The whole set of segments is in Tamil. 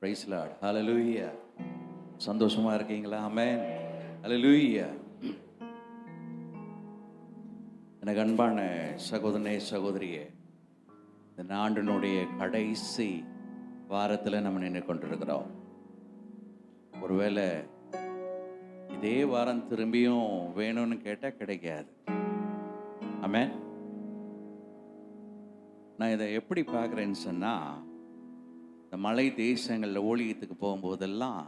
Price Lord. ஹல்லேலூயா. சந்தோஷமா இருக்கீங்களா? ஆமென். ஹல்லேலூயா. எனக்கு அன்பான சகோதரனே சகோதரியே, இந்த ஆண்டினுடைய கடைசி வாரத்தில் நம்ம நின்று கொண்டிருக்கிறோம். ஒருவேளை இதே வாரம் திரும்பியும் வேணும்னு கேட்டால் கிடைக்காது. ஆமென். நான் இதை எப்படி பார்க்குறேன்னு சொன்னால், இந்த மலை தேசங்களில் ஊழியத்துக்கு போகும்போதெல்லாம்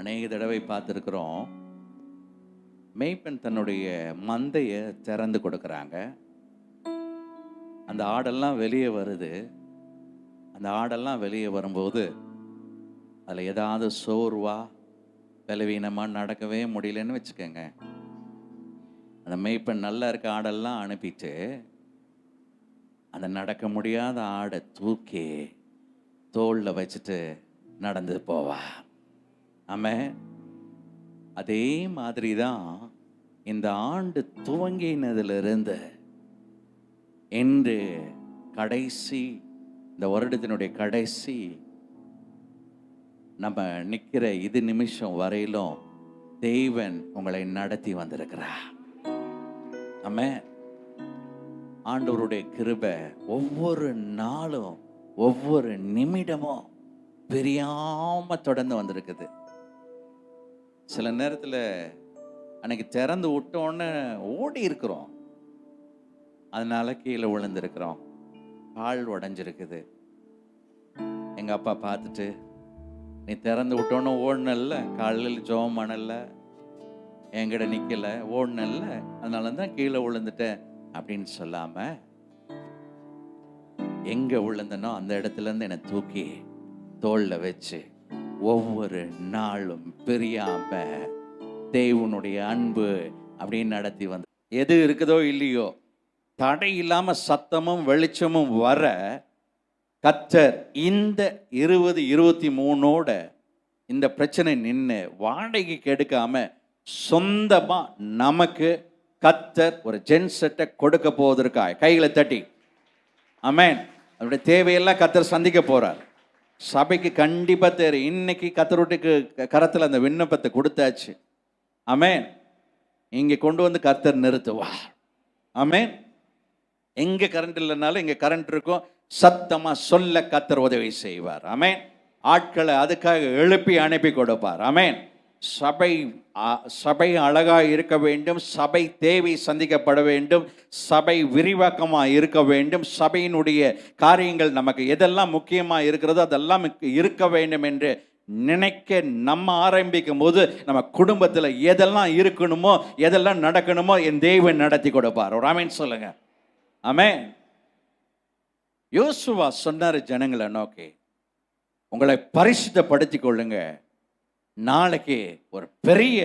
அநேக தடவை பார்த்துருக்குறோம். மேய்ப்பன் தன்னுடைய மந்தையை திறந்து கொடுக்குறாங்க. அந்த ஆடெல்லாம் வெளியே வருது. அந்த ஆடெல்லாம் வெளியே வரும்போது அதில் ஏதாவது சோர்வா பலவீனமாக நடக்கவே முடியலன்னு வச்சுக்கோங்க. அந்த மேய்ப்பன் நல்லா இருக்க ஆடெல்லாம் அனுப்பிட்டு அந்த நடக்க முடியாத ஆடை தூக்கி தோளில் வச்சுட்டு நடந்து போவா. ஆமென். அதே மாதிரி தான் இந்த ஆண்டு துவங்கினதிலிருந்து இன்று கடைசி, இந்த வருடத்தினுடைய கடைசி நம்ம நிற்கிற இது நிமிஷம் வரையிலும் தேவன் உங்களை நடத்தி வந்திருக்கிறார். ஆமென். ஆண்டவருடைய கிருபை ஒவ்வொரு நாளும் ஒவ்வொரு நிமிடமும் பிரியாம தொடர்ந்து வந்திருக்குது. சில நேரத்தில் அன்னைக்கு திறந்து விட்டோன்னு ஓடி இருக்கிறோம், அதனால கீழே விழுந்திருக்கிறோம், கால் உடஞ்சிருக்குது. எங்கள் அப்பா பார்த்துட்டு, நீ திறந்து விட்டோன்னு ஓடனல்ல, காலில் ஜோம் பண்ணல, என்கிட்ட நிற்கல, ஓடனல்ல, அதனால தான் கீழே விழுந்துட்டேன் அப்படின்னு சொல்லாம, எங்க விழுந்தனோ அந்த இடத்துல இருந்து என்னை தூக்கி தோல்ல வச்சு ஒவ்வொரு நாளும் பிரியாம தேவனுடைய அன்பு அப்படின்னு நடத்தி வந்து, எது இருக்குதோ இல்லையோ தடை இல்லாம சத்தமும் வெளிச்சமும் வர கர்த்தர் இந்த 2023ஓட இந்த பிரச்சனை நின்று வாடகைக்கு எடுக்காம சொந்தமா நமக்கு கர்த்தர் ஒரு ஜென்செட்டை கொடுக்க போவதற்காக கைகளை தட்டி ஆமென். அவருடைய தேவையெல்லாம் கர்த்தர் சந்திக்க போறார். சபைக்கு கண்டிப்பா தேவை. இன்னைக்கு கர்த்தருடைய கரத்தில் அந்த விண்ணப்பத்தை கொடுத்தாச்சு. ஆமென். இங்க கொண்டு வந்து கர்த்தர் நிறுத்துவார். ஆமென். எங்க கரண்ட் இல்லைனாலும் இங்க கரண்ட் இருக்கும், சத்தமா சொல்ல கர்த்தர் உதவி செய்வார். ஆமென். ஆட்களை அதுக்காக எழுப்பி அனுப்பி கொடுப்பார். ஆமென். சபை அழகாக இருக்க வேண்டும், சபை தேவை சந்திக்கப்பட வேண்டும், சபை விரிவாக்கமாக இருக்க வேண்டும், சபையினுடைய காரியங்கள் நமக்கு எதெல்லாம் முக்கியமாக இருக்கிறதோ அதெல்லாம் இருக்க வேண்டும் என்று நினைக்க நம்ம ஆரம்பிக்கும் போது நம்ம குடும்பத்தில் எதெல்லாம் இருக்கணுமோ எதெல்லாம் நடக்கணுமோ என் தேவன் நடத்தி கொடுப்பார். ஒரு ஆமென் சொல்லுங்க. ஆமென். யோசுவா சொன்னார் ஜனங்களை நோக்கி, உங்களை பரிசுத்தப்படுத்திக் கொள்ளுங்க, நாளைக்கு ஒரு பெரிய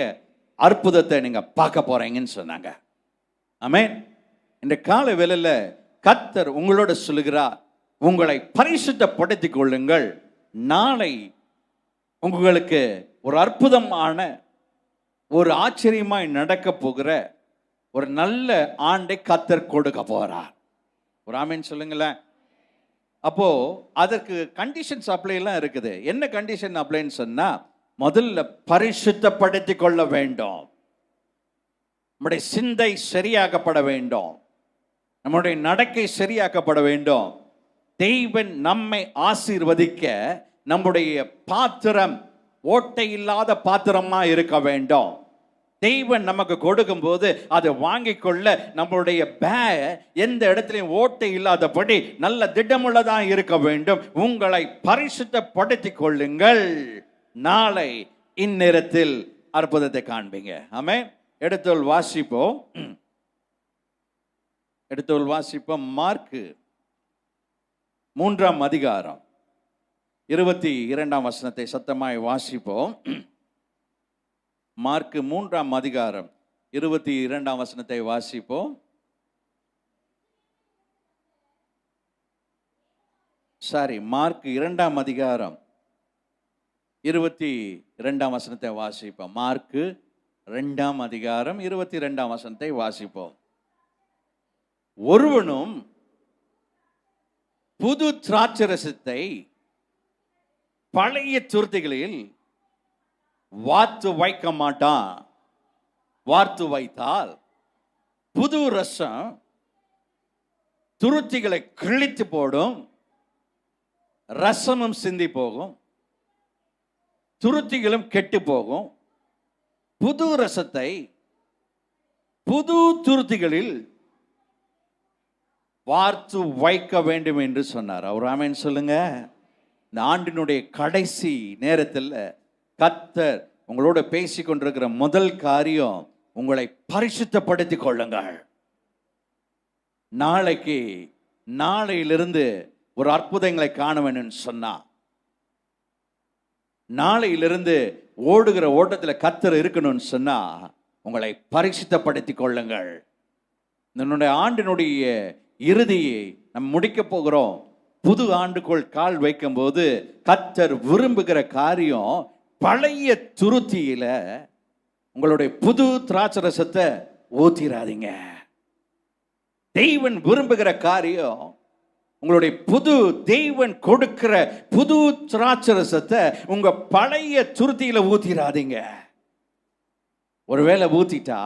அற்புதத்தை நீங்க பார்க்க போறீங்கன்னு சொன்னாங்க. ஆமென். இந்த கால வேளையில கர்த்தர் உங்களோட சொல்லுகிறார், உங்களை பரிசுத்தப்படுத்திக் கொள்ளுங்கள், நாளை உங்களுக்கு ஒரு அற்புதமான ஒரு ஆச்சரியமாய் நடக்க போகிற ஒரு நல்ல ஆண்டை கர்த்தர் கொடுக்க போறார். ஒரு ஆமென் சொல்லுங்களேன். அப்போ அதற்கு கண்டிஷன்ஸ் அப்ளை எல்லாம் இருக்குது. என்ன கண்டிஷன் அப்ளைன்னு சொன்னா, முதல்ல பரிசுத்தப்படுத்தி கொள்ள வேண்டும், நம்முடைய சிந்தை சரியாக்கப்பட வேண்டும், நம்முடைய நடக்கை சரியாக்கப்பட வேண்டும். தேவன் நம்மை ஆசீர்வதிக்க நம்முடைய பாத்திரம் ஓட்டை இல்லாத பாத்திரமா இருக்க வேண்டும். தேவன் நமக்கு கொடுக்கும் போது அதை வாங்கிக் கொள்ள நம்மளுடைய பேக் எந்த இடத்துலையும் ஓட்டை இல்லாதபடி நல்ல திடமுள்ளதான் இருக்க வேண்டும். உங்களை பரிசுத்தப்படுத்திக் கொள்ளுங்கள், நாளை இந்நேரத்தில் அற்புதத்தை காண்பீங்க. ஆமென். எடுத்தோல் வாசிப்போம். மார்க்கு 3ஆம் அதிகாரம் 22ஆம் வசனத்தை சத்தமாய் வாசிப்போம். மார்க்கு 3ஆம் அதிகாரம் 22ஆம் வசனத்தை வாசிப்போம். மார்க் 2ஆம் அதிகாரம் 22ஆம் வசனத்தை வாசிப்போம். மார்க்கு 2ஆம் அதிகாரம் 22ஆம் வசனத்தை வாசிப்போம். ஒருவனும் புது திராட்சரசத்தை பழைய துருத்திகளில் வார்த்து வைக்க மாட்டான். வார்த்து வைத்தால் புது ரசம் துருத்திகளை கிழித்து போடும், ரசமும் சிந்தி போகும், துருத்திகளும் கெட்டு போகும். புது ரசத்தை புது துருத்திகளில் வார்த்து வைக்க வேண்டும் என்று சொன்னார். அவர் ஆமென் சொல்லுங்க. இந்த ஆண்டினுடைய கடைசி நேரத்தில் கர்த்தர் உங்களோட பேசி கொண்டிருக்கிற முதல் காரியம், உங்களை பரிசுத்தப்படுத்திக் கொள்ளுங்கள். நாளையிலிருந்து ஒரு அற்புதங்களை காண வேண்டும் சொன்னா, நாளையிலிருந்து ஓடுகிற ஓட்டத்தில் கர்த்தர் இருக்கணும்னு சொன்னா, உங்களை பரிசுத்தப்படுத்திக் கொள்ளுங்கள். என்னுடைய ஆண்டினுடைய இறுதியை நம்ம முடிக்க போகிறோம். புது ஆண்டுக்குள் கால் வைக்கும் போது கர்த்தர் விரும்புகிற காரியம், பழைய துருத்தியில உங்களுடைய புது திராட்சரசத்தை ஊத்திராதீங்க. தெய்வன் விரும்புகிற காரியம், உங்களுடைய புது தெய்வன் கொடுக்கிற புது திராட்சரசத்தை உங்க பழைய துருத்தியில ஊத்திராதீங்க. ஒருவேளை ஊத்திட்டா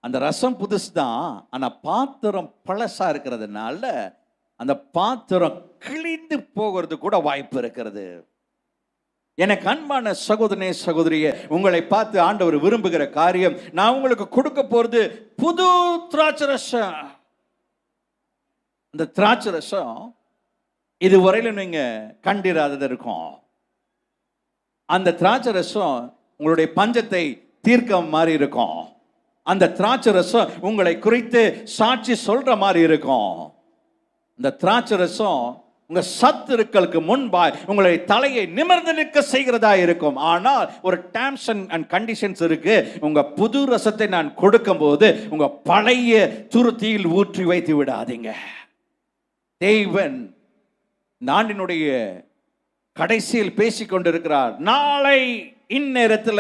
அந்த ரசம் புதுசு தான், ஆனா பாத்திரம் பழசா இருக்கிறதுனால அந்த பாத்திரம் கிழிந்து போகிறது கூட வாய்ப்பு இருக்கிறது. எனக்கு அன்பான சகோதரனே சகோதரிய, உங்களை பார்த்து ஆண்டவர் விரும்புகிற காரியம், நான் உங்களுக்கு கொடுக்க போறது புது திராட்சரசம். அந்த திராட்சரசம் இதுவரையிலும் நீங்க கண்டிராதது இருக்கும். அந்த திராட்சரசம் உங்களுடைய பஞ்சத்தை தீர்க்க மாதிரி இருக்கும். அந்த திராட்சரசம் உங்களை குறித்து சாட்சி சொல்ற மாதிரி இருக்கும். இந்த திராட்சரசம் உங்க சத்துருக்களுக்கு முன்பாய் உங்களை தலையை நிமிர்ந்து நிற்க செய்கிறதா இருக்கும். ஆனால் ஒரு டேர்ம்ஸ் அண்ட் கண்டிஷன்ஸ் இருக்கு. உங்க புது ரசத்தை நான் கொடுக்கும் போது உங்க பழைய துருத்தியில் ஊற்றி வைத்து விடாதீங்க. தேவன் நாட்டினுடைய கடைசியில் பேசிக் கொண்டிருக்கிறார். நாளை இந்நேரத்தில்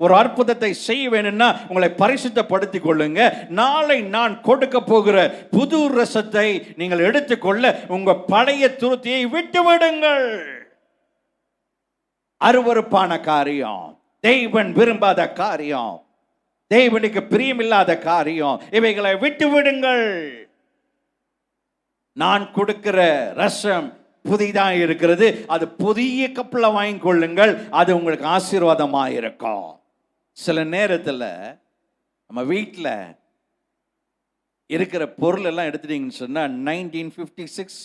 ஒரு அற்புதத்தை செய்ய வேணும்னா உங்களை பரிசுத்தப்படுத்திக் கொள்ளுங்க. நாளை நான் கொடுக்க போகிற புது ரசத்தை நீங்கள் எடுத்துக்கொள்ள உங்க பழைய துருத்தியை விட்டு விடுங்கள். அருவருப்பான காரியம், தெய்வன் விரும்பாத காரியம், தேவனுக்கு பிரியமில்லாத காரியம், இவைகளை விட்டு விடுங்கள். நான் கொடுக்கிற ரசம் புதிதாக இருக்கிறது. அது புதிய கப்பலை வாங்கி கொள்ளுங்கள். அது உங்களுக்கு ஆசீர்வாதமாக இருக்கும். சில நேரத்தில் நம்ம வீட்டில் இருக்கிற பொருள் எல்லாம் எடுத்துட்டீங்கன்னு சொன்னால் 1956,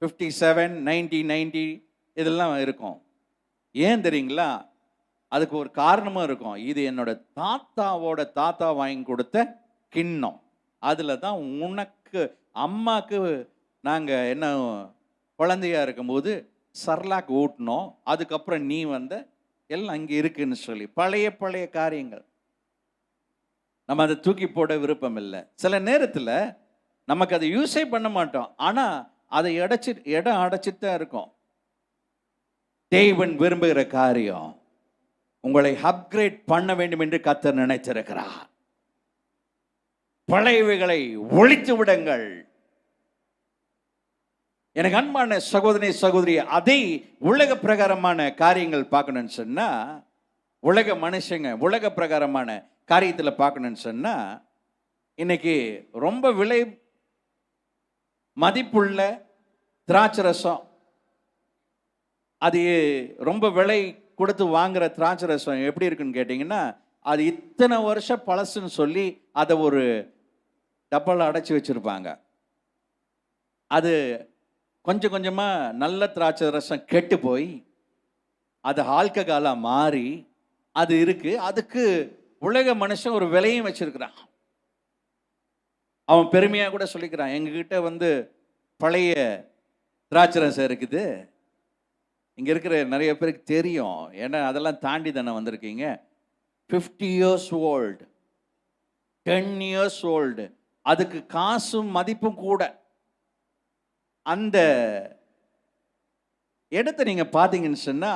57, 1990 இதெல்லாம் இருக்கும். ஏன் தெரியுங்களா? அதுக்கு ஒரு காரணமும் இருக்கும். இது என்னோட தாத்தாவோட தாத்தா வாங்கி கொடுத்த கிண்ணம். அதில் தான் உனக்கு அம்மாவுக்கு நாங்கள் என்ன குழந்தையா இருக்கும்போது சர்லாக் ஊட்டினோம், அதுக்கப்புறம் நீ வந்த எல்லாம் அங்கே இருக்குன்னு சொல்லி பழைய காரியங்கள். நம்ம அதை தூக்கி போட விருப்பம் இல்லை. சில நேரத்தில் நமக்கு அதை யூஸே பண்ண மாட்டோம், ஆனால் அதை இடம் அடைச்சிட்டு தான் இருக்கும். தேவன் விரும்புகிற காரியம், உங்களை அப்கிரேட் பண்ண வேண்டும் என்று கர்த்தர் நினைத்திருக்கிறார். பழையவைகளை ஒழித்து விடுங்கள். எனக்கு அன்பான சகோதரி சகோதரி, அதை உலக பிரகாரமான காரியங்கள் பார்க்கணும்னு சொன்னா, உலக மனுஷங்க உலக பிரகாரமான காரியத்தில் பார்க்கணும்னு சொன்னா, இன்னைக்கு ரொம்ப விலை மதிப்புள்ள திராட்சரசம், அது ரொம்ப விலை கொடுத்து வாங்குற திராட்சரசம் எப்படி இருக்குன்னு கேட்டிங்கன்னா, அது இத்தனை வருஷம் பழசுன்னு சொல்லி அதை ஒரு டப்பாவில் அடைச்சி வச்சிருப்பாங்க. அது கொஞ்சம் கொஞ்சமாக நல்ல திராட்சை ரசம் கெட்டு போய் அது ஆல்கஹாலாக மாறி அது இருக்கு. அதுக்கு உலக மனுஷன் ஒரு விலையும் வச்சிருக்கிறான். அவன் பெருமையாக கூட சொல்லிக்கிறான், எங்ககிட்ட பழைய திராட்சை ரசம் இருக்குது. இங்கே இருக்கிற நிறைய பேருக்கு தெரியும், ஏன்னா அதெல்லாம் தாண்டி தானே வந்திருக்கீங்க. 50 years old, 10 years old, அதுக்கு காசும் மதிப்பும் கூட. அந்த இடத்தை நீங்க பார்த்தீங்கன்னு சொன்னா,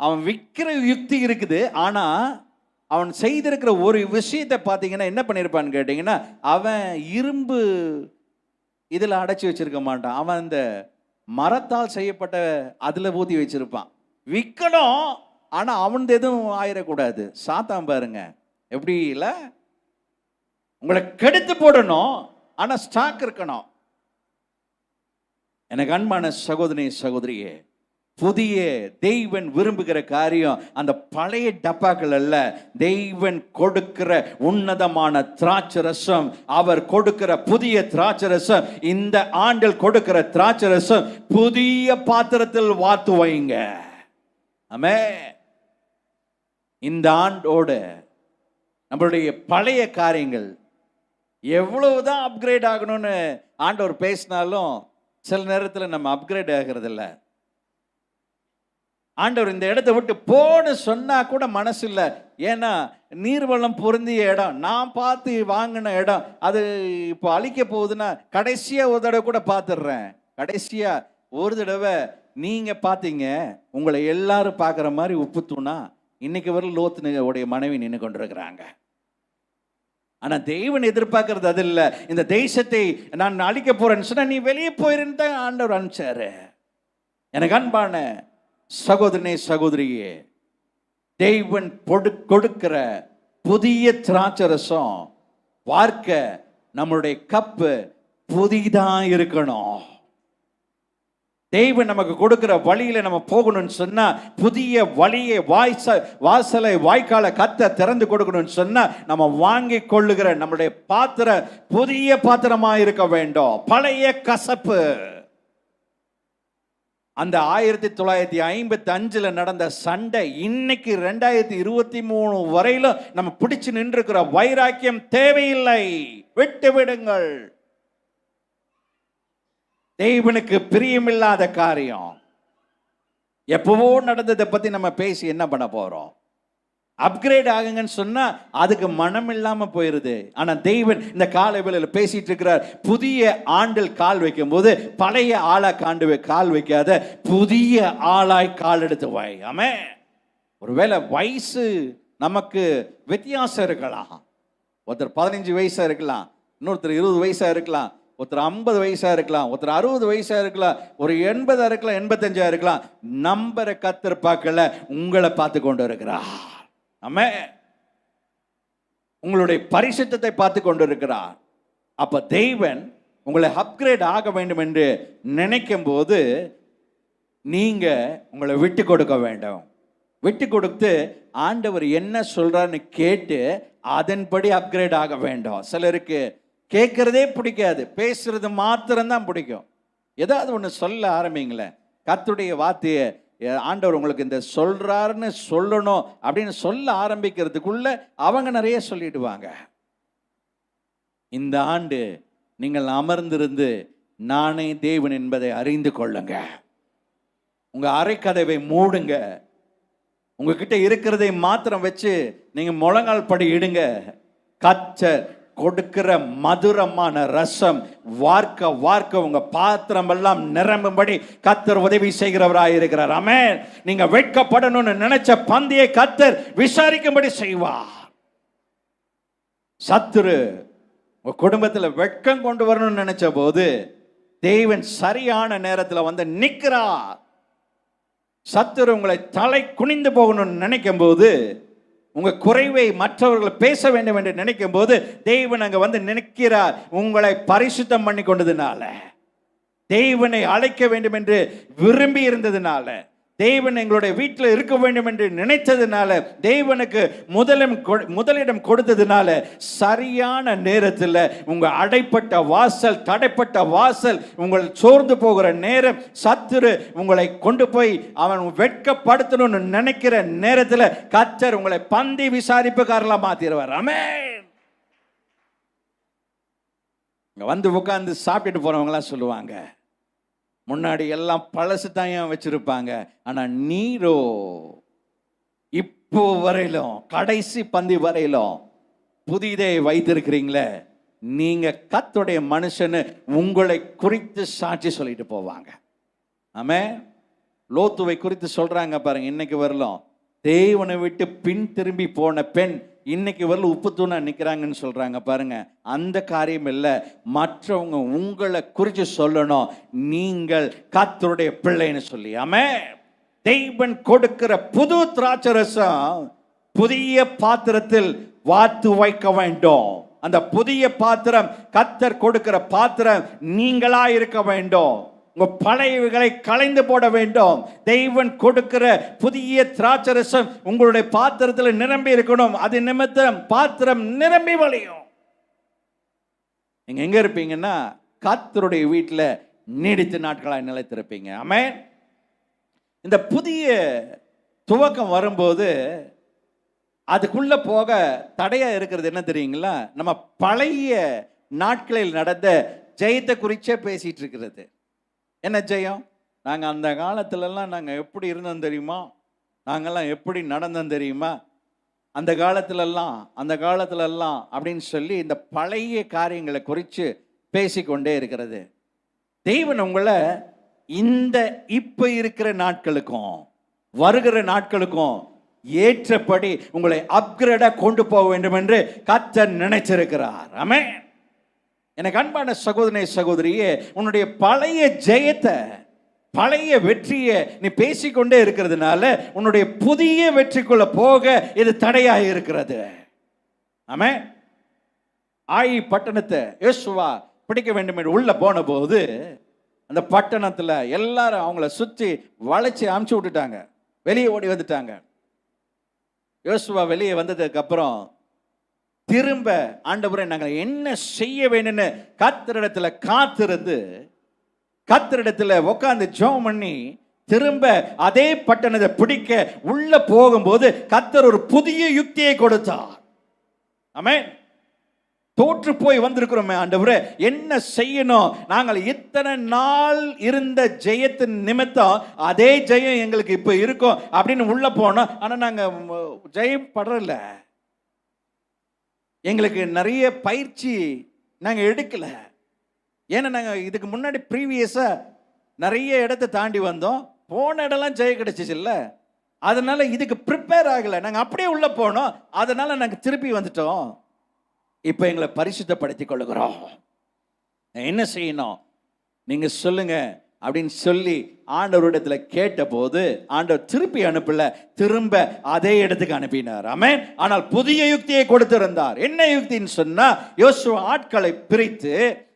அவன் விற்கிற யுக்தி இருக்குது. ஆனா அவன் செய்திருக்கிற ஒரு விஷயத்தை பார்த்தீங்கன்னா என்ன பண்ணியிருப்பான்னு கேட்டீங்கன்னா, அவன் இரும்பு இதில் அடைச்சி வச்சிருக்க மாட்டான். அவன் அந்த மரத்தால் செய்யப்பட்ட அதில் ஊற்றி வச்சிருப்பான். விற்கணும், ஆனா அவன் எதுவும் ஆயிடக்கூடாது. சாத்தான் பாருங்க எப்படி இல்ல, உங்களை கெடுத்து போடணும், ஆனா ஸ்டாக் இருக்கணும். எனக்கு அன்பான சகோதரி சகோதரியே, புதிய தெய்வன் விரும்புகிற காரியம் அந்த பழைய டப்பாக்கள் அல்ல. தெய்வன் கொடுக்கிற உன்னதமான திராட்சரசம், அவர் கொடுக்கிற புதிய திராட்சரசம், இந்த ஆண்டில் கொடுக்கிற திராட்சரசம் புதிய பாத்திரத்தில் வாத்து வைங்க. ஆமென். இந்த ஆண்டோடு நம்மளுடைய பழைய காரியங்கள் எவ்வளவுதான் அப்கிரேட் ஆகணும்னு ஆண்டவர் பேசினாலும் சில நேரத்தில் நம்ம அப்கிரேட் ஆகிறது இல்லை. ஆண்டவர் இந்த இடத்தை விட்டு போன்னு சொன்னா கூட மனசு இல்லை. ஏன்னா நீர்வளம் பொருந்திய இடம், நான் பார்த்து வாங்கின இடம், அது இப்போ அழிக்க போகுதுன்னா கடைசியா ஒரு தடவை கூட பார்த்துடுறேன். கடைசியா ஒரு தடவை நீங்க பார்த்தீங்க, உங்களை எல்லாரும் பார்க்குற மாதிரி உப்பு தூணா இன்னைக்கு வரை லோத்து உடைய மனைவி நின்று கொண்டிருக்கிறாங்க. ஆனா தெய்வன் எதிர்பார்க்கறது அது இல்லை. இந்த தேசத்தை நான் அழிக்க போறேன்னு சொன்னா நீ வெளியே போயிருன்னு தான் ஆண்டவர் அனுப்பிச்சாரு. எனக்கு அன்பான சகோதரனே சகோதரியே, தெய்வன் கொடுக்கிற புதிய திராட்சரசம் பார்க்க நம்மளுடைய கப்பு புதிதா இருக்கணும். தெய்வன் நமக்கு கொடுக்கிற வழியில நம்ம போகணும்னு சொன்னா, புதிய வழியை வாசலை வாய்க்கால கத்த திறந்து கொடுக்கணும்னு சொன்னா, நம்ம வாங்கி கொள்ளுகிற நம்மளுடைய பாத்திரம் புதிய பாத்திரமா இருக்க வேண்டும். பழைய கசப்பு, அந்த 1955 நடந்த சண்டை இன்னைக்கு 2023 வரையிலும் நம்ம பிடிச்சு நின்றுக்கிற வைராக்கியம் தேவையில்லை, விட்டு விடுங்கள். தேவனுக்கு பிரியமில்லாத காரியம் எப்பவோ நடந்ததை பத்தி நம்ம பேசி என்ன பண்ண போறோம்? அப்கிரேட் ஆகுங்கன்னு சொன்னா அதுக்கு மனம் இல்லாம போயிருது. ஆனா தெய்வன் இந்த காலை வேளையில பேசிட்டு இருக்கிறார். புதிய ஆண்டில் கால் வைக்கும் போது பழைய ஆளா கால் வைக்காத, புதிய ஆளாய் கால் எடுத்து வை. ஆமென். ஒருவேளை வயசு நமக்கு வித்தியாசம் இருக்கலாம். ஒருத்தர் 15 வயசா இருக்கலாம், இன்னொருத்தர் 20 வயசா இருக்கலாம், ஒருத்தர் 50 வயசா இருக்கலாம், ஒருத்தர் 60 வயசா இருக்கலாம், ஒரு 80 இருக்கலாம், 85 இருக்கலாம். நம்பரை கத்தர் பார்க்கல, உங்களை பார்த்து கொண்டு இருக்கிறார். ஆமென். உங்களுடைய பரிசுத்தத்தை பார்த்து கொண்டு இருக்கிறார். அப்ப தெய்வன் உங்களை அப்கிரேட் ஆக வேண்டும் என்று நினைக்கும் போது நீங்க உங்களை விட்டு கொடுக்க வேண்டும். விட்டு கொடுத்து ஆண்டவர் என்ன சொல்றான்னு கேட்டு அதன்படி அப்கிரேட் ஆக வேண்டும். சிலருக்கு கேட்கறதே பிடிக்காது, பேசுறது மாத்திரம்தான் பிடிக்கும். ஏதாவது ஒன்று சொல்ல ஆரம்பிங்களேன், கர்த்தருடைய வார்த்தையை ஆண்டவர் உங்களுக்கு இந்த சொல்றாருன்னு சொல்லணும் அப்படின்னு சொல்ல ஆரம்பிக்கிறதுக்குள்ள அவங்க நிறைய சொல்லிடுவாங்க. இந்த ஆண்டு நீங்கள் அமர்ந்திருந்து நானே தேவன் என்பதை அறிந்து கொள்ளுங்க. உங்க அரைக்கதவை மூடுங்க. உங்ககிட்ட இருக்கிறதை மாத்திரம் வச்சு நீங்க முழங்கால் படி இடுங்க. கர்த்தர் கொடுக்கிற மதுரமான ரசம் வார்க்க வார்க்க உங்க பாத்திரம் எல்லாம் நிரம்பும்படி கர்த்தர் உதவி செய்கிறவராய் இருக்கிறார். ஆமென். நீங்க வெட்கப்படணும்னு நினைச்ச பந்தியை கர்த்தர் விசாரிக்கும்படி செய்வார். சத்துரு உங்க குடும்பத்துல வெட்கம் கொண்டு வரணும்னு நினைச்ச போது தேவன் சரியான நேரத்துல வந்து நிற்கிறார். சத்துரு உங்களை தலை குனிந்து போகணும்னு நினைக்கும் போது, உங்க குறைவை மற்றவர்கள் பேச வேண்டும் என்று நினைக்கும் போது தேவன் அங்க வந்து நிற்கிறார். உங்களை பரிசுத்தம் பண்ணி கொண்டதுனால, தேவனை அழைக்க வேண்டும் என்று விரும்பி இருந்ததுனால, தேவன் எங்களுடைய வீட்டில் இருக்க வேண்டும் என்று நினைத்ததுனால, தேவனுக்கு முதலிடம் கொடுத்ததுனால, சரியான நேரத்தில் உங்க அடைப்பட்ட வாசல், தடைப்பட்ட வாசல், உங்கள் சோர்ந்து போகிற நேரம், சத்துரு உங்களை கொண்டு போய் அவன் வெட்கப்படுத்தணும்னு நினைக்கிற நேரத்தில் கர்த்தர் உங்களை பந்தி விசாரிப்புக்காரலா மாத்திடுவார். ஆமென். வந்து உட்கார்ந்து சாப்பிட்டுட்டு போறவங்களாம் சொல்லுவாங்க, முன்னாடி எல்லாம் பழசு தான் வச்சிருப்பாங்க, ஆனா நீரோ இப்போ வரையிலும் கடைசி பந்தி வரையிலும் புதிதை வைத்திருக்கிறீங்களே. நீங்க கர்த்தருடைய மனுஷன்னு உங்களை குறித்து சாட்சி சொல்லிட்டு போவாங்க. ஆமென். லோத்துவை குறித்து சொல்றாங்க பாருங்க, இன்னைக்கு வரலாம் தேவனை விட்டு பின் திரும்பி போன பெண் இன்னைக்கு வரல உப்பு தூணா நிற்கிறாங்கன்னு சொல்றாங்க பாருங்க. அந்த காரியம் இல்லை, மற்றவங்க உங்களை குறித்து சொல்லணும் நீங்கள் கர்த்தருடைய பிள்ளைன்னு சொல்லி. ஆமென். தெய்வன் கொடுக்கிற புது திராட்சரசம் புதிய பாத்திரத்தில் வாத்து வைக்க வேண்டும். அந்த புதிய பாத்திரம் கர்த்தர் கொடுக்கிற பாத்திரம் நீங்களா இருக்க வேண்டும். உங்க பழையவைகளை களைந்து போட வேண்டும். தெய்வன் கொடுக்கிற புதிய திராட்சரசம் உங்களுடைய பாத்திரத்தில் நிரம்பி இருக்கணும். அது நிமித்தம் பாத்திரம் நிரம்பி வழியும். நீங்க எங்க இருப்பீங்கன்னா கர்த்தருடைய வீட்டில் நீடித்த நாட்களாய் நிலைத்திருப்பீங்க. ஆமென். இந்த புதிய துவக்கம் வரும்போது அதுக்குள்ள போக தடையா இருக்கிறது என்ன தெரியுங்களா? நம்ம பழைய நாட்களில் நடந்த ஜெயத்தை குறிச்சே பேசிட்டு இருக்கிறது. என்ன ஜெயம்? நாங்கள் அந்த காலத்துலலாம் நாங்கள் எப்படி இருந்தோம் தெரியுமா? நாங்கள்லாம் எப்படி நடந்தோம் தெரியுமா? அந்த காலத்துலலாம் அப்படின்னு சொல்லி இந்த பழைய காரியங்களை குறித்து பேசிக்கொண்டே இருக்கிறது. தெய்வன் உங்களை இந்த இப்ப இருக்கிற நாட்களுக்கும் வருகிற நாட்களுக்கும் ஏற்றபடி உங்களை அப்கிரேடா கொண்டு போக வேண்டும் என்று கர்த்தர் நினைச்சிருக்கிறார். ஆமென். எனக்கு அன்பான சகோதரனே சகோதரியே, உன்னுடைய பழைய ஜெயத்தை பழைய வெற்றியை நீ பேசிக்கொண்டே இருக்கிறதுனால உன்னுடைய புதிய வெற்றிக்குள்ள போக இது தடையாக இருக்கிறது. ஆமென். ஆயி பட்டணத்தை யோசுவா பிடிக்க வேண்டும் என்று உள்ள போன போது அந்த பட்டணத்துல எல்லாரும் அவங்கள சுற்றி வளைச்சி அமுச்சு விட்டுட்டாங்க. வெளியே ஓடி வந்துட்டாங்க. யோசுவா வெளியே வந்ததுக்கு அப்புறம் திரும்ப ஆண்டவரே நாங்கள் என்ன செய்ய வேணும்னு கர்த்தரிடத்துல காத்திருந்து கர்த்தரிடத்துல உட்கார்ந்து ஜெபம் பண்ணி திரும்ப அதே பட்டணத்தை பிடிக்க உள்ள போகும்போது கர்த்தர் ஒரு புதிய யுக்தியை கொடுத்தார். ஆமென். தோற்று போய் வந்திருக்கிறோமே ஆண்டவரே, என்ன செய்யணும்? நாங்கள் இத்தனை நாள் இருந்த ஜெயத்தின் நிமித்தம் அதே ஜெயம் எங்களுக்கு இப்ப இருக்கும் அப்படின்னு உள்ள போனோம். ஆனா நாங்க ஜெயம் படல. எங்களுக்கு நிறைய பயிற்சி நாங்க எடுக்கல. ஏன்னா நாங்க இதுக்கு முன்னாடி ப்ரீவியஸா நிறைய இடத்தை தாண்டி வந்தோம். போன இடம்லாம் ஜெயம் கிடைச்சிச்சு இல்ல, அதனால இதுக்கு ப்ரிப்பேர் ஆகல. நாங்க அப்படியே உள்ள போனோம். அதனால நாங்க திருப்பி வந்துட்டோம். இப்ப எங்களை பரிசுத்தப்படுத்திக் கொள்ளுகிறோம். என்ன செய்யணும் நீங்க சொல்லுங்க அப்படின்னு சொல்லி ஆண்டவரிடத்துல கேட்ட போது ஆண்டவர் திருப்பி அனுப்பல, திரும்ப அதே இடத்துக்கு அனுப்பினார். ஆமென். ஆனால் புதிய யுக்தியை கொடுத்திருந்தார். என்ன யுக்தின்னு சொன்னா, யோசுவா ஆட்களை பிரித்து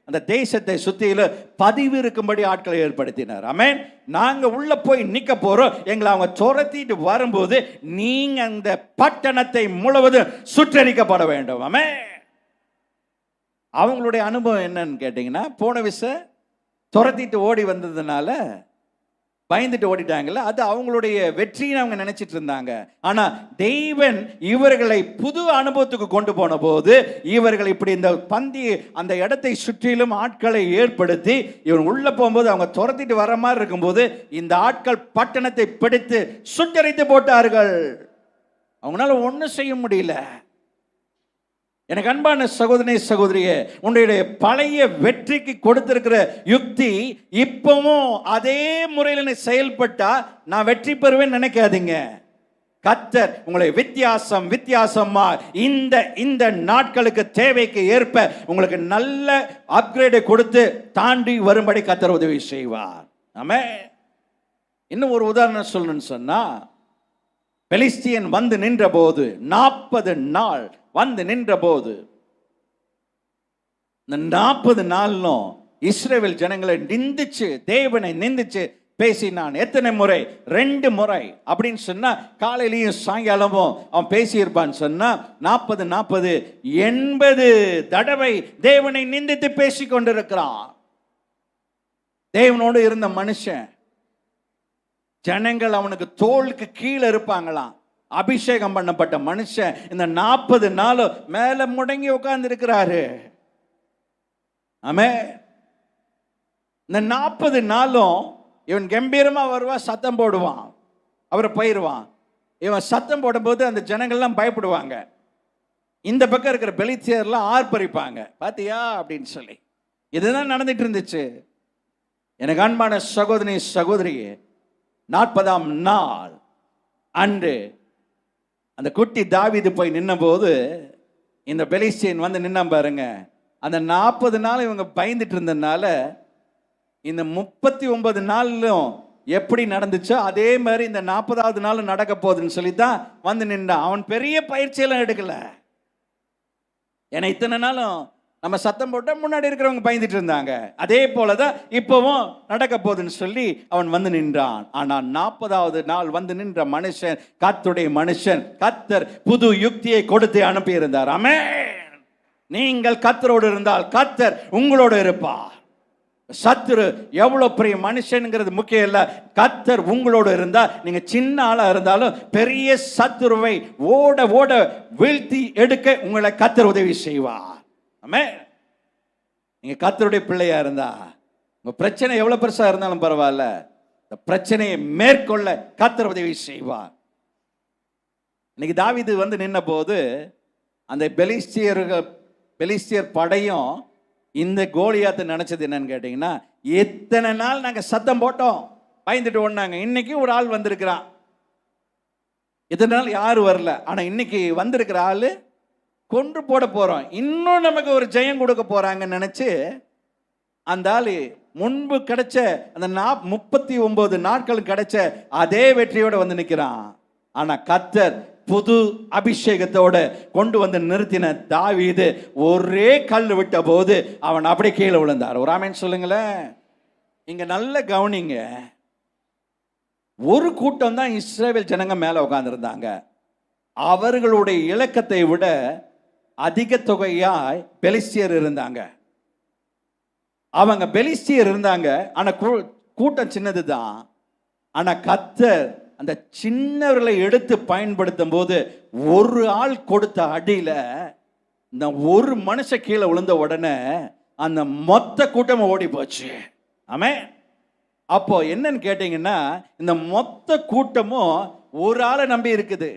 அந்த தேசத்தை சுத்தியில பதிவு இருக்கும்படி ஆட்களை ஏற்படுத்தினார். ஆமென். நாங்க உள்ள போய் நிக்க போறோம். எங்களை அவங்க துரத்திட்டு வரும்போது நீங்க அந்த பட்டணத்தை முழுவதும் சுற்றறிக்கப்பட வேண்டும். ஆமென். அவங்களுடைய அனுபவம் என்னன்னு கேட்டீங்கன்னா, போன விஷயம் துரத்திட்டு ஓடி வந்ததுனால பயந்துட்டு ஓடிட்டாங்கல்ல, அது அவங்களுடைய வெற்றின்னு அவங்க நினைச்சிட்டு இருந்தாங்க. ஆனா தெய்வன் இவர்களை புது அனுபவத்துக்கு கொண்டு போன போது இவர்கள் இப்படி இந்த பந்தி அந்த இடத்தை சுற்றிலும் ஆட்களை ஏற்படுத்தி இவன் உள்ள போகும்போது அவங்க துரத்திட்டு வர மாதிரி இருக்கும்போது இந்த ஆட்கள் பட்டணத்தை பிடித்து சுட்டரித்து போட்டார்கள். அவங்களால ஒன்றும் செய்ய முடியல. எனக்கு அன்பான சகோதரனே சகோதரியே, உன்னுடைய பழைய வெற்றிக்கு கொடுத்திருக்கிற யுக்தி இப்பவும் அதே முறையில் செயல்பட்டா நான் வெற்றி பெறுவேன் நினைக்காதீங்க. கர்த்தர் உங்களை வித்தியாசமா இந்த நாட்களுக்கு தேவைக்கு ஏற்ப உங்களுக்கு நல்ல அப்கிரேடை கொடுத்து தாண்டி வரும்படி கர்த்தர் உதவி செய்வார். ஆமென். இன்னும் ஒரு உதாரணம் சொல்லணும்னு சொன்னா, பெலிஸ்தியன் வந்து நின்ற போது 40 நாள் வந்து நின்ற போது இந்த 40 நாளும் இஸ்ரவேல் ஜனங்களை நிந்திச்சு தேவனை நிந்திச்சு பேசினான். எத்தனை முறை? 2 முறை. அப்படின்னு சொன்னா காலையிலையும் சாயங்காலமும் அவன் பேசியிருப்பான்னு சொன்னா 40 80 தடவை தேவனை நிந்தித்து பேசி கொண்டிருக்கிறான். தேவனோடு இருந்த மனுஷன், ஜனங்கள் அவனுக்கு தோளுக்கு கீழே இருப்பாங்களாம். அபிஷேகம் பண்ணப்பட்ட மனுஷன் இந்த 40 நாளும் மேல முடங்கி உட்கார்ந்து இருக்கிறாரு. ஆமே. இந்த 40 நாளும் இவன் கம்பீரமா வருவான், சத்தம் போடுவான், அவரை போயிடுவான். இவன் சத்தம் போடும்போது அந்த ஜனங்கள்லாம் பயப்படுவாங்க. இந்த பக்கம் இருக்கிற பெலிஸ்தியர்லாம் ஆர்ப்பரிப்பாங்க, பாத்தியா அப்படின்னு சொல்லி. இதுதான் நடந்துட்டு இருந்துச்சு. எனக்கு அன்பான சகோதரி சகோதரியே, 40ஆம் நாள் அன்று அந்த குட்டி தாவீது போய் நின்ன போது இந்த பெலிஸ்தியன் வந்து நின்னா பாருங்க. அந்த 40 நாள் இவங்க பயந்துட்டு இருந்ததுனால இந்த 39 நாளிலும் எப்படி நடந்துச்சோ அதே மாதிரி இந்த 40வது நாள் நடக்க போகுதுன்னு சொல்லி தான் வந்து நின்றான். அவன் பெரிய பயிற்சியெல்லாம் எடுக்கல. ஏன்னா இத்தனை நாளும் நம்ம சத்தம் போட்டா முன்னாடி இருக்கிறவங்க பயந்துட்டு இருந்தாங்க. அதே போலதான் இப்பவும் நடக்க போகுதுன்னு சொல்லி அவன் வந்து நின்றான். ஆனா 40வது நாள் வந்து நின்ற மனுஷன் கர்த்தருடைய மனுஷன். கர்த்தர் புது யுக்தியை கொடுத்து அனுப்பி இருந்தார். ஆமென். நீங்கள் கர்த்தரோடு இருந்தால் கர்த்தர் உங்களோடு இருப்பார். சத்துரு எவ்வளவு பெரிய மனுஷனுங்கிறது முக்கியம் இல்ல. கர்த்தர் உங்களோடு இருந்தா நீங்க சின்ன ஆளா இருந்தாலும் பெரிய சத்துருவை ஓட ஓட வீழ்த்தி எடுக்க உங்களை கர்த்தர் உதவி செய்வார். ஆமென். நீங்க கர்த்தருடைய பிள்ளையா இருந்தா உங்க பிரச்சனை எவ்வளவு பெருசா இருந்தாலும் பரவாயில்ல, இந்த பிரச்சனையை மேற்கொள்ள கர்த்தர் உதவி செய்வார். இன்னைக்கு தாவீது வந்து நின்ன போது அந்த பெலிஸ்தியர் படையும் இந்த கோலியாத்தை நினைச்சது என்னன்னு கேட்டீங்கன்னா, எத்தனை நாள் நாங்க சத்தம் போட்டோம் பயந்துட்டு ஓடினாங்க, இன்னைக்கு ஒரு ஆள் வந்திருக்கிறான். இத்தனை நாள் யாரும் வரல, ஆனா இன்னைக்கு வந்திருக்கிற ஆளு கொன்று போட போறோம், இன்னும் நமக்கு ஒரு ஜெயம் கொடுக்க போறாங்கன்னு நினைச்சு அந்த ஆளு முன்பு கிடைச்ச அந்த 39 நாட்கள் கிடைச்ச அதே வெற்றியோட வந்து நிற்கிறான். ஆனா கர்த்தர் புது அபிஷேகத்தோட கொண்டு வந்து நிறுத்தின தாவீது ஒரே கல் விட்ட போது அவன் அப்படியே கீழே விழுந்தார். ஒரு ஆமென் சொல்லுங்களேன். இங்க நல்ல கவனிங்க. ஒரு கூட்டம் தான் இஸ்ரவேல் ஜனங்க மேல உட்கார்ந்திருந்தாங்க. அவர்களுடைய இலக்கத்தை விட அதிக தொகையாய் பெலிஸ்தியர் இருந்தாங்க. அவங்க பெலிஸ்தியர் இருந்தாங்க, ஆனா கூட்டம் சின்னதுதான். ஆனா கர்த்தர் அந்த சின்னவர்களை எடுத்து பயன்படுத்தும் போது ஒரு ஆள் கொடுத்த அடியில இந்த ஒரு மனுஷ கீழே விழுந்த உடனே அந்த மொத்த கூட்டமும் ஓடி போச்சு. ஆமென். அப்போ என்னன்னு கேட்டீங்கன்னா, இந்த மொத்த கூட்டமும் ஒரு ஆளை நம்பி இருக்குது,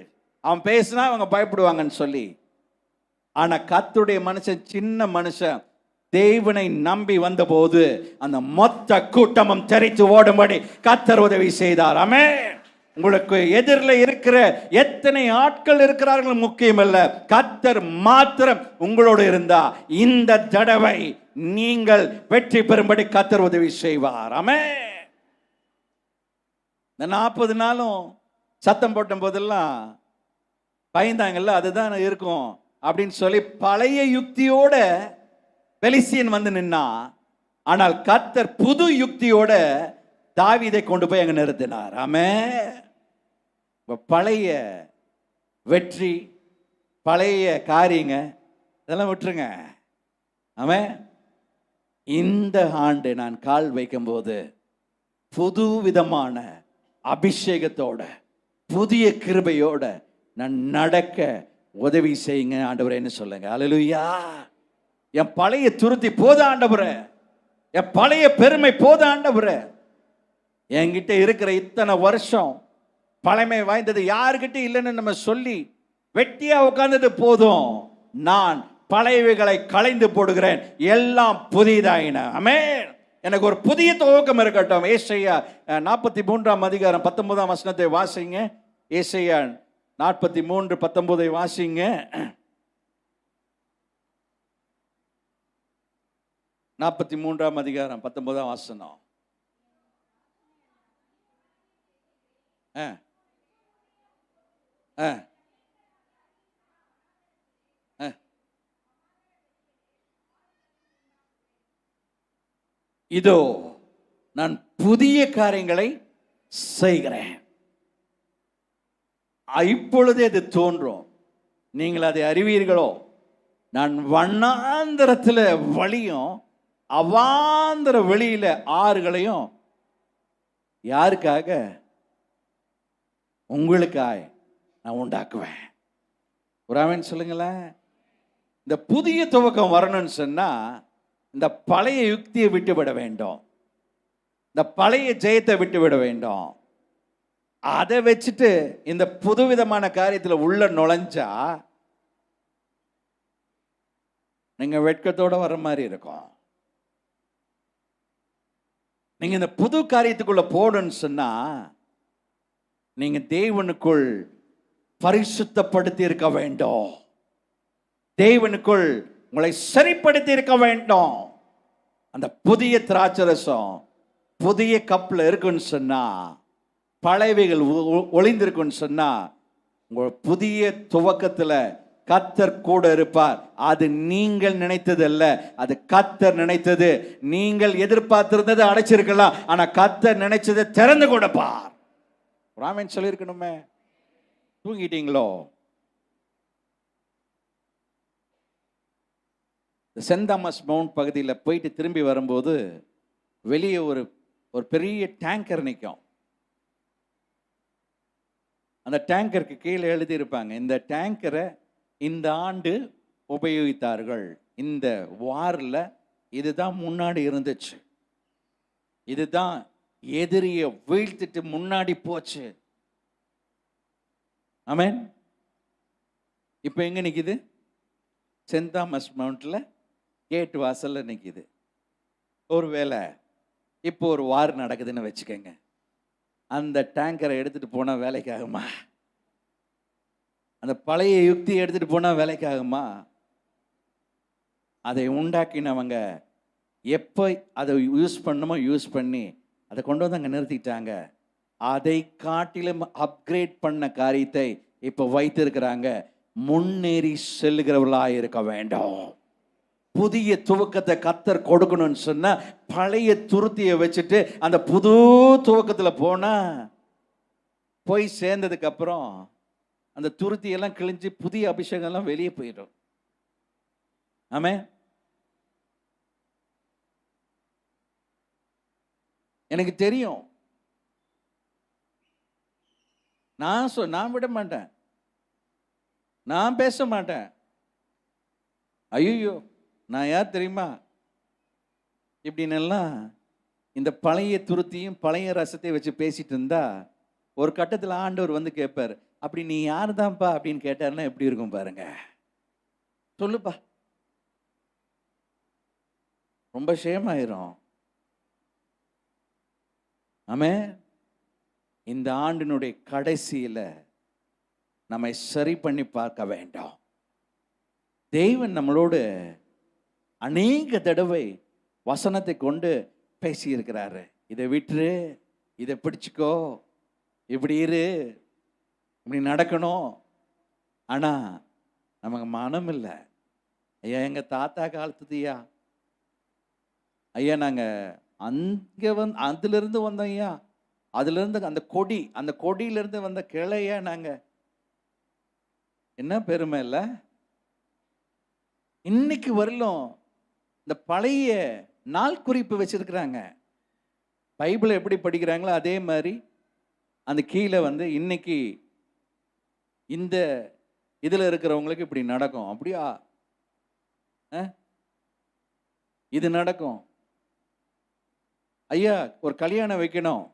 அவன் பேசினா அவங்க பயப்படுவாங்கன்னு சொல்லி. ஆனா கர்த்தருடைய மனுஷன் சின்ன மனுஷன் தேவனை நம்பி வந்த போது அந்த மொத்த கூட்டமும் தெரித்து ஓடும்படி கர்த்தர் உதவி செய்தார். ஆமென். உங்களுக்கு எதிரில் இருக்கிற எத்தனை ஆட்கள் இருக்கிறார்கள் முக்கியம் அல்ல, கர்த்தர் மாத்திரம் உங்களோடு இருந்தா இந்த தடவை நீங்கள் வெற்றி பெறும்படி கர்த்தர் உதவி செய்வார். ஆமென். இந்த 40 நாளும் சத்தம் போட்ட போதெல்லாம் பயந்தாங்கல்ல, அதுதான் இருக்கும் அப்படின்னு சொல்லி பழைய யுக்தியோட பெலிஸ்தியன் வந்து நின்னா. ஆனால் கர்த்தர் புது யுக்தியோட தாவீதை கொண்டு போய் அங்க நிறுத்தினார். ஆமென். பழைய வெற்றி பழைய காரியங்க இதெல்லாம் விட்டுருங்க. ஆமென். இந்த ஆண்டு நான் கால் வைக்கும் போது புது விதமான அபிஷேகத்தோட புதிய கிருபையோட நான் நடக்க உதவி செய்யுங்க ஆண்டவரேன்னு சொல்லுங்க. அல்லேலூயா. என் பழைய துருத்தி போத ஆண்டவரே, என் பழைய பெருமை போத ஆண்டவரே, என்கிட்ட இருக்கிற இத்தனை வருஷம் பழமை வாய்ந்தது யாருக்கிட்ட இல்லைன்னு நம்ம சொல்லி வெட்டியா உட்கார்ந்தது போதும், நான் பழையவைகளை களைந்து போடுகிறேன், எல்லாம் புதிதாயின. ஆமென். எனக்கு ஒரு புதிய துவக்கம் இருக்கட்டும். ஏசாயா 43ஆம் அதிகாரம் 19ஆம் வசனத்தை வாசிங்க. ஏசாயா 43:19 வாசிங்க. 43ஆம் அதிகாரம் 19ஆம் வசனம். இதோ நான் புதிய காரியங்களை செய்கிறேன், இப்பொழுதே அது தோன்றும், நீங்கள் அதை அறிவீர்களோ. நான் வண்ணாந்தரத்தில் வழியும் அவாந்தர வெளியில ஆறுகளையும் யாருக்காக? உங்களுக்காய் நான் உண்டாக்குவேன். ஒரு ஆமென் சொல்லுங்களேன். இந்த புதிய துவக்கம் வரணும்னு சொன்னா இந்த பழைய யுக்தியை விட்டுவிட வேண்டும், இந்த பழைய ஜெயத்தை விட்டுவிட வேண்டும். அதை வச்சுட்டு இந்த புதுவிதமான காரியத்தில் உள்ள நுழைஞ்சா நீங்க வெட்கத்தோட வர மாதிரி இருக்கும். நீங்க இந்த புது காரியத்துக்குள்ள போடணும்னு சொன்னா நீங்க தேவனுக்குள் பரிசுத்தப்படுத்தி இருக்க வேண்டும், தேவனுக்குள் உங்களை சரிப்படுத்தி இருக்க வேண்டும். அந்த புதிய திராட்சரசம் புதிய கப்பில் இருக்குன்னு சொன்னா, பழையவைகள் ஒளிந்திருக்குன்னு சொன்னா, உங்கள் புதிய துவக்கத்துல கர்த்தர் கூட இருப்பார். அது நீங்கள் நினைத்தது அல்ல, அது கர்த்தர் நினைத்தது. நீங்கள் எதிர்பார்த்திருந்தது அடைச்சிருக்கலாம், ஆனா கர்த்தர் நினைச்சதை திறந்து கொடுப்பார். ராமன் சொல்லியிருக்கணுமே. தூங்கிட்டீங்களோ? சென்ட் தாமஸ் மவுண்ட் பகுதியில் போயிட்டு திரும்பி வரும்போது வெளியே ஒரு பெரிய டேங்கர் நிற்கும். அந்த டேங்கருக்கு கீழே எழுதியிருப்பாங்க, இந்த டேங்கரை இந்த ஆண்டு உபயோகித்தார்கள், இந்த வாரில் இதுதான் முன்னாடி இருந்துச்சு, இதுதான் எதிரிய வீழ்த்திட்டு முன்னாடி போச்சு. ஆமென். இப்போ எங்க நிக்குது? சென்ட் தாமஸ் மவுண்ட்ல கேட் வாசல்ல நிக்குது. ஒருவேளை இப்போ ஒரு வார் நடக்குதுன்னு வச்சுக்கோங்க, அந்த டேங்கரை எடுத்துட்டு போனா வேலைக்கு ஆகுமா? அந்த பழைய யுக்தியை எடுத்துட்டு போனா வேலைக்கு ஆகுமா? அதை உண்டாக்கினவங்க எப்போ அதை யூஸ் பண்ணணுமோ யூஸ் பண்ணி அதை கொண்டு வந்து அங்கே நிறுத்திட்டாங்க. அதை காட்டிலும் அப்கிரேட் பண்ண காரியத்தை இப்போ வைத்திருக்கிறாங்க. முன்னேறி செல்லுகிறவர்களாக இருக்க வேண்டும். புதிய துவக்கத்தை கர்த்தர் கொடுக்கணும்னு சொன்னா, பழைய துருத்தியை வச்சுட்டு அந்த புது துவக்கத்தில் போனா போய் சேர்ந்ததுக்கு அப்புறம் அந்த துருத்தியெல்லாம் கிழிஞ்சு புதிய அபிஷேகம் எல்லாம் வெளியே போயிடும். ஆமென். எனக்கு தெரியும், நான் விட மாட்டேன், நான் பேச மாட்டேன். ஐயோ, நான் யார் தெரியுமா இப்படின்னு எல்லாம் இந்த பழைய துருத்தியும் பழைய ரசத்தையும் வச்சு பேசிட்டு இருந்தா, ஒரு கட்டத்தில் ஆண்டவர் வந்து கேட்பார், அப்படி நீ யார் தான்ப்பா அப்படின்னு கேட்டாருன்னா எப்படி இருக்கும் பாருங்க. சொல்லுப்பா, ரொம்ப ஷேமாயிரும். ஆமே. இந்த ஆண்டினுடைய கடைசியில நம்மை சரி பண்ணி பார்க்க வேண்டாம். தேவன் நம்மளோடு அநேக தடவை வசனத்தை கொண்டு பேசி இருக்கிறாரு. இதை விட்டுரு, இதை பிடிச்சுக்கோ, இப்படி இரு, இப்படி நடக்கணும். ஆனா நமக்கு மனம் இல்லை. ஐயா, எங்க தாத்தா காலத்துதியா ஐயா, நாங்க அங்க அதுல இருந்து வந்தோம் ஐயா, அதுல இருந்து அந்த கொடியிலிருந்து வந்த கிளையா நாங்க. என்ன பெருமை இல்லை? இன்னைக்கு வரலும் இந்த பழைய நாள் குறிப்பு வச்சிருக்கிறாங்க. பைபிளை எப்படி படிக்கிறாங்களோ அதே மாதிரி அந்த கீழே வந்து இன்னைக்கு இந்த இதுல இருக்கிறவங்களுக்கு இப்படி நடக்கும், அப்படியா இது நடக்கும். ஐயா, ஒரு கல்யாணம் வைக்கணும்,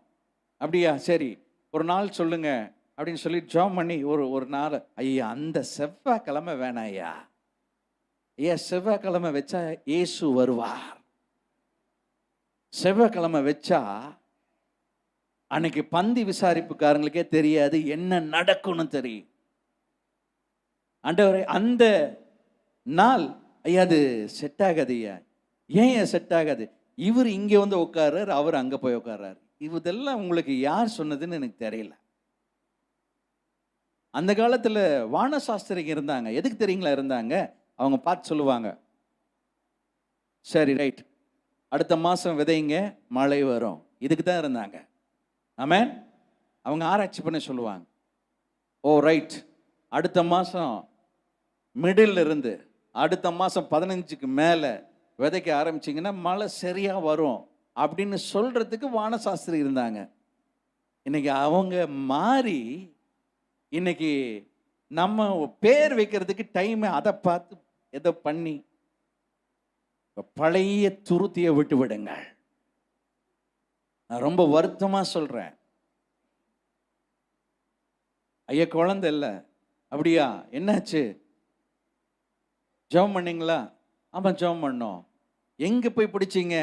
அப்படியா, சரி ஒரு நாள் சொல்லுங்க அப்படின்னு சொல்லி ஜாம் பண்ணி ஒரு நாள். ஐயா, அந்த செவ்வாய்க்கிழமை வேணாம் ஐயா. ஐயா, செவ்வாய்க்கிழமை வச்சா இயேசு வருவார். செவ்வாய்க்கிழமை வச்சா அன்னைக்கு பந்தி விசாரிப்புக்காரங்களுக்கே தெரியாது என்ன நடக்கும்னு தெரியும். ஆண்டவரே, அந்த நாள் ஐயா அது செட் ஆகாது ஐயா. ஏன் செட் ஆகாது? இவர் இங்கே வந்து உட்கார்றாரு, அவர் அங்கே போய் உட்கார்றாரு. இதெல்லாம் உங்களுக்கு யார் சொன்னதுன்னு எனக்கு தெரியல. அந்த காலத்தில் வானசாஸ்திரிங்க இருந்தாங்க. எதுக்கு தெரியுங்களா இருந்தாங்க? அவங்க பார்த்து சொல்லுவாங்க, சரி ரைட், அடுத்த மாதம் விதைங்க, மழை வரும். இதுக்கு தான் இருந்தாங்க. ஆமென். அவங்க ஆராய்ச்சி பண்ணி சொல்லுவாங்க, ஓ ரைட், அடுத்த மாதம் மிடில் இருந்து அடுத்த மாதம் 15க்கு மேலே விதைக்க ஆரம்பிச்சிங்கன்னா மழை சரியாக வரும் அப்படின்னு சொல்கிறதுக்கு வானசாஸ்திரி இருந்தாங்க. இன்னைக்கு அவங்க மாறி இன்னைக்கு நம்ம பேர் வைக்கிறதுக்கு டைம் அதை பார்த்து எதை பண்ணி பழைய துருத்தியை விட்டு விடுங்க. நான் ரொம்ப வருத்தமாக சொல்கிறேன். ஐயா, குழந்தை இல்லை, அப்படியா, என்னாச்சு, ஜெபம் பண்ணீங்களா? ஆமாம் ஜெபம் பண்ணோம். எங்கே போய் பிடிச்சிங்க?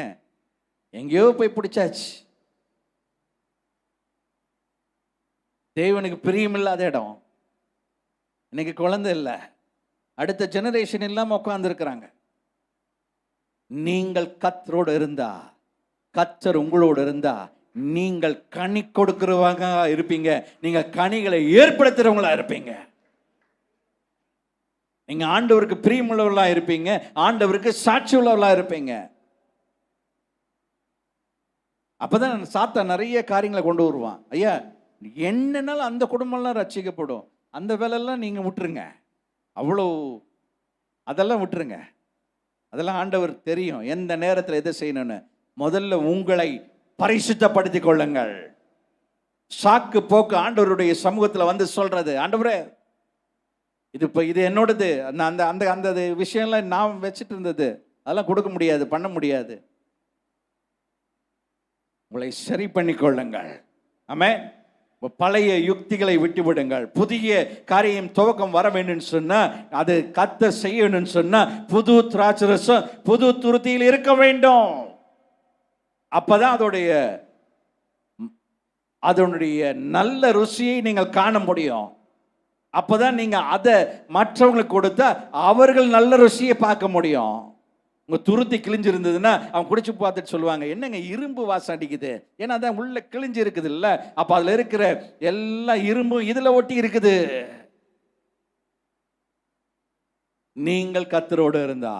எங்கேயோ போய் பிடிச்சாச்சு. தேவனுக்கு பிரியமில்லாத இடம். இன்னைக்கு குழந்தை இல்லை, அடுத்த ஜெனரேஷன் இல்லாமல் உட்கார்ந்துருக்கிறாங்க. நீங்கள் கர்த்தரோடு இருந்தா கர்த்தர் உங்களோடு இருந்தா நீங்கள் கனி கொடுக்கிறவங்க இருப்பீங்க. நீங்க கனிகளை ஏற்படுத்துறவங்களா இருப்பீங்க. நீங்க ஆண்டவருக்கு பிரியமுள்ளவர்களா இருப்பீங்க. ஆண்டவருக்கு சாட்சி உள்ளவர்களா இருப்பீங்க. அப்பதான் சாத்தான் நிறைய காரியங்களை கொண்டு வருவான். ஐயா, என்னன்னாலும் அந்த குடும்பம்லாம் ரட்சிக்கப்படும், அந்த வேலையெல்லாம் நீங்க விட்டுருங்க, அவ்வளோ அதெல்லாம் விட்டுருங்க. அதெல்லாம் ஆண்டவர் தெரியும் எந்த நேரத்தில் எதை செய்யணும்னு. முதல்ல உங்களை பரிசுத்தப்படுத்திக் கொள்ளுங்கள். சாக்கு போக்கு ஆண்டவருடைய சமூகத்தில் வந்து சொல்றது, ஆண்டவரே இது என்னோடது, அந்த அந்த அந்த விஷயம்லாம் நான் வச்சுட்டு இருந்தது, அதெல்லாம் கொடுக்க முடியாது, பண்ண முடியாது. உங்களை சரி பண்ணி கொள்ளுங்கள். ஆமென். பழைய யுக்திகளை விட்டு விடுங்கள். புதிய காரியம் துவக்கம் வர வேண்டும் சொன்னா, அது கர்த்தர் செய்யணும்னு சொன்னா, புது திராட்சரசம் புது துருத்தியில் இருக்க வேண்டும். அப்பதான் அதனுடைய நல்ல ருசியை நீங்கள் காண முடியும். அப்பதான் நீங்க அதை மற்றவங்களுக்கு கொடுத்தா அவர்கள் நல்ல ருசியை பார்க்க முடியும். உங்க துருத்தி கிழிஞ்சிருந்ததுன்னா அவங்க குடிச்சு பார்த்துட்டு சொல்லுவாங்க, என்னங்க இரும்பு வாசம் அடிக்குது, ஏன்னா அதான் உள்ள கிழிஞ்சு இருக்குது இல்ல, அப்ப அதுல இருக்கிற எல்லா இரும்பும் இதுல ஒட்டி இருக்குது. நீங்கள் கர்த்தரோடு இருந்தா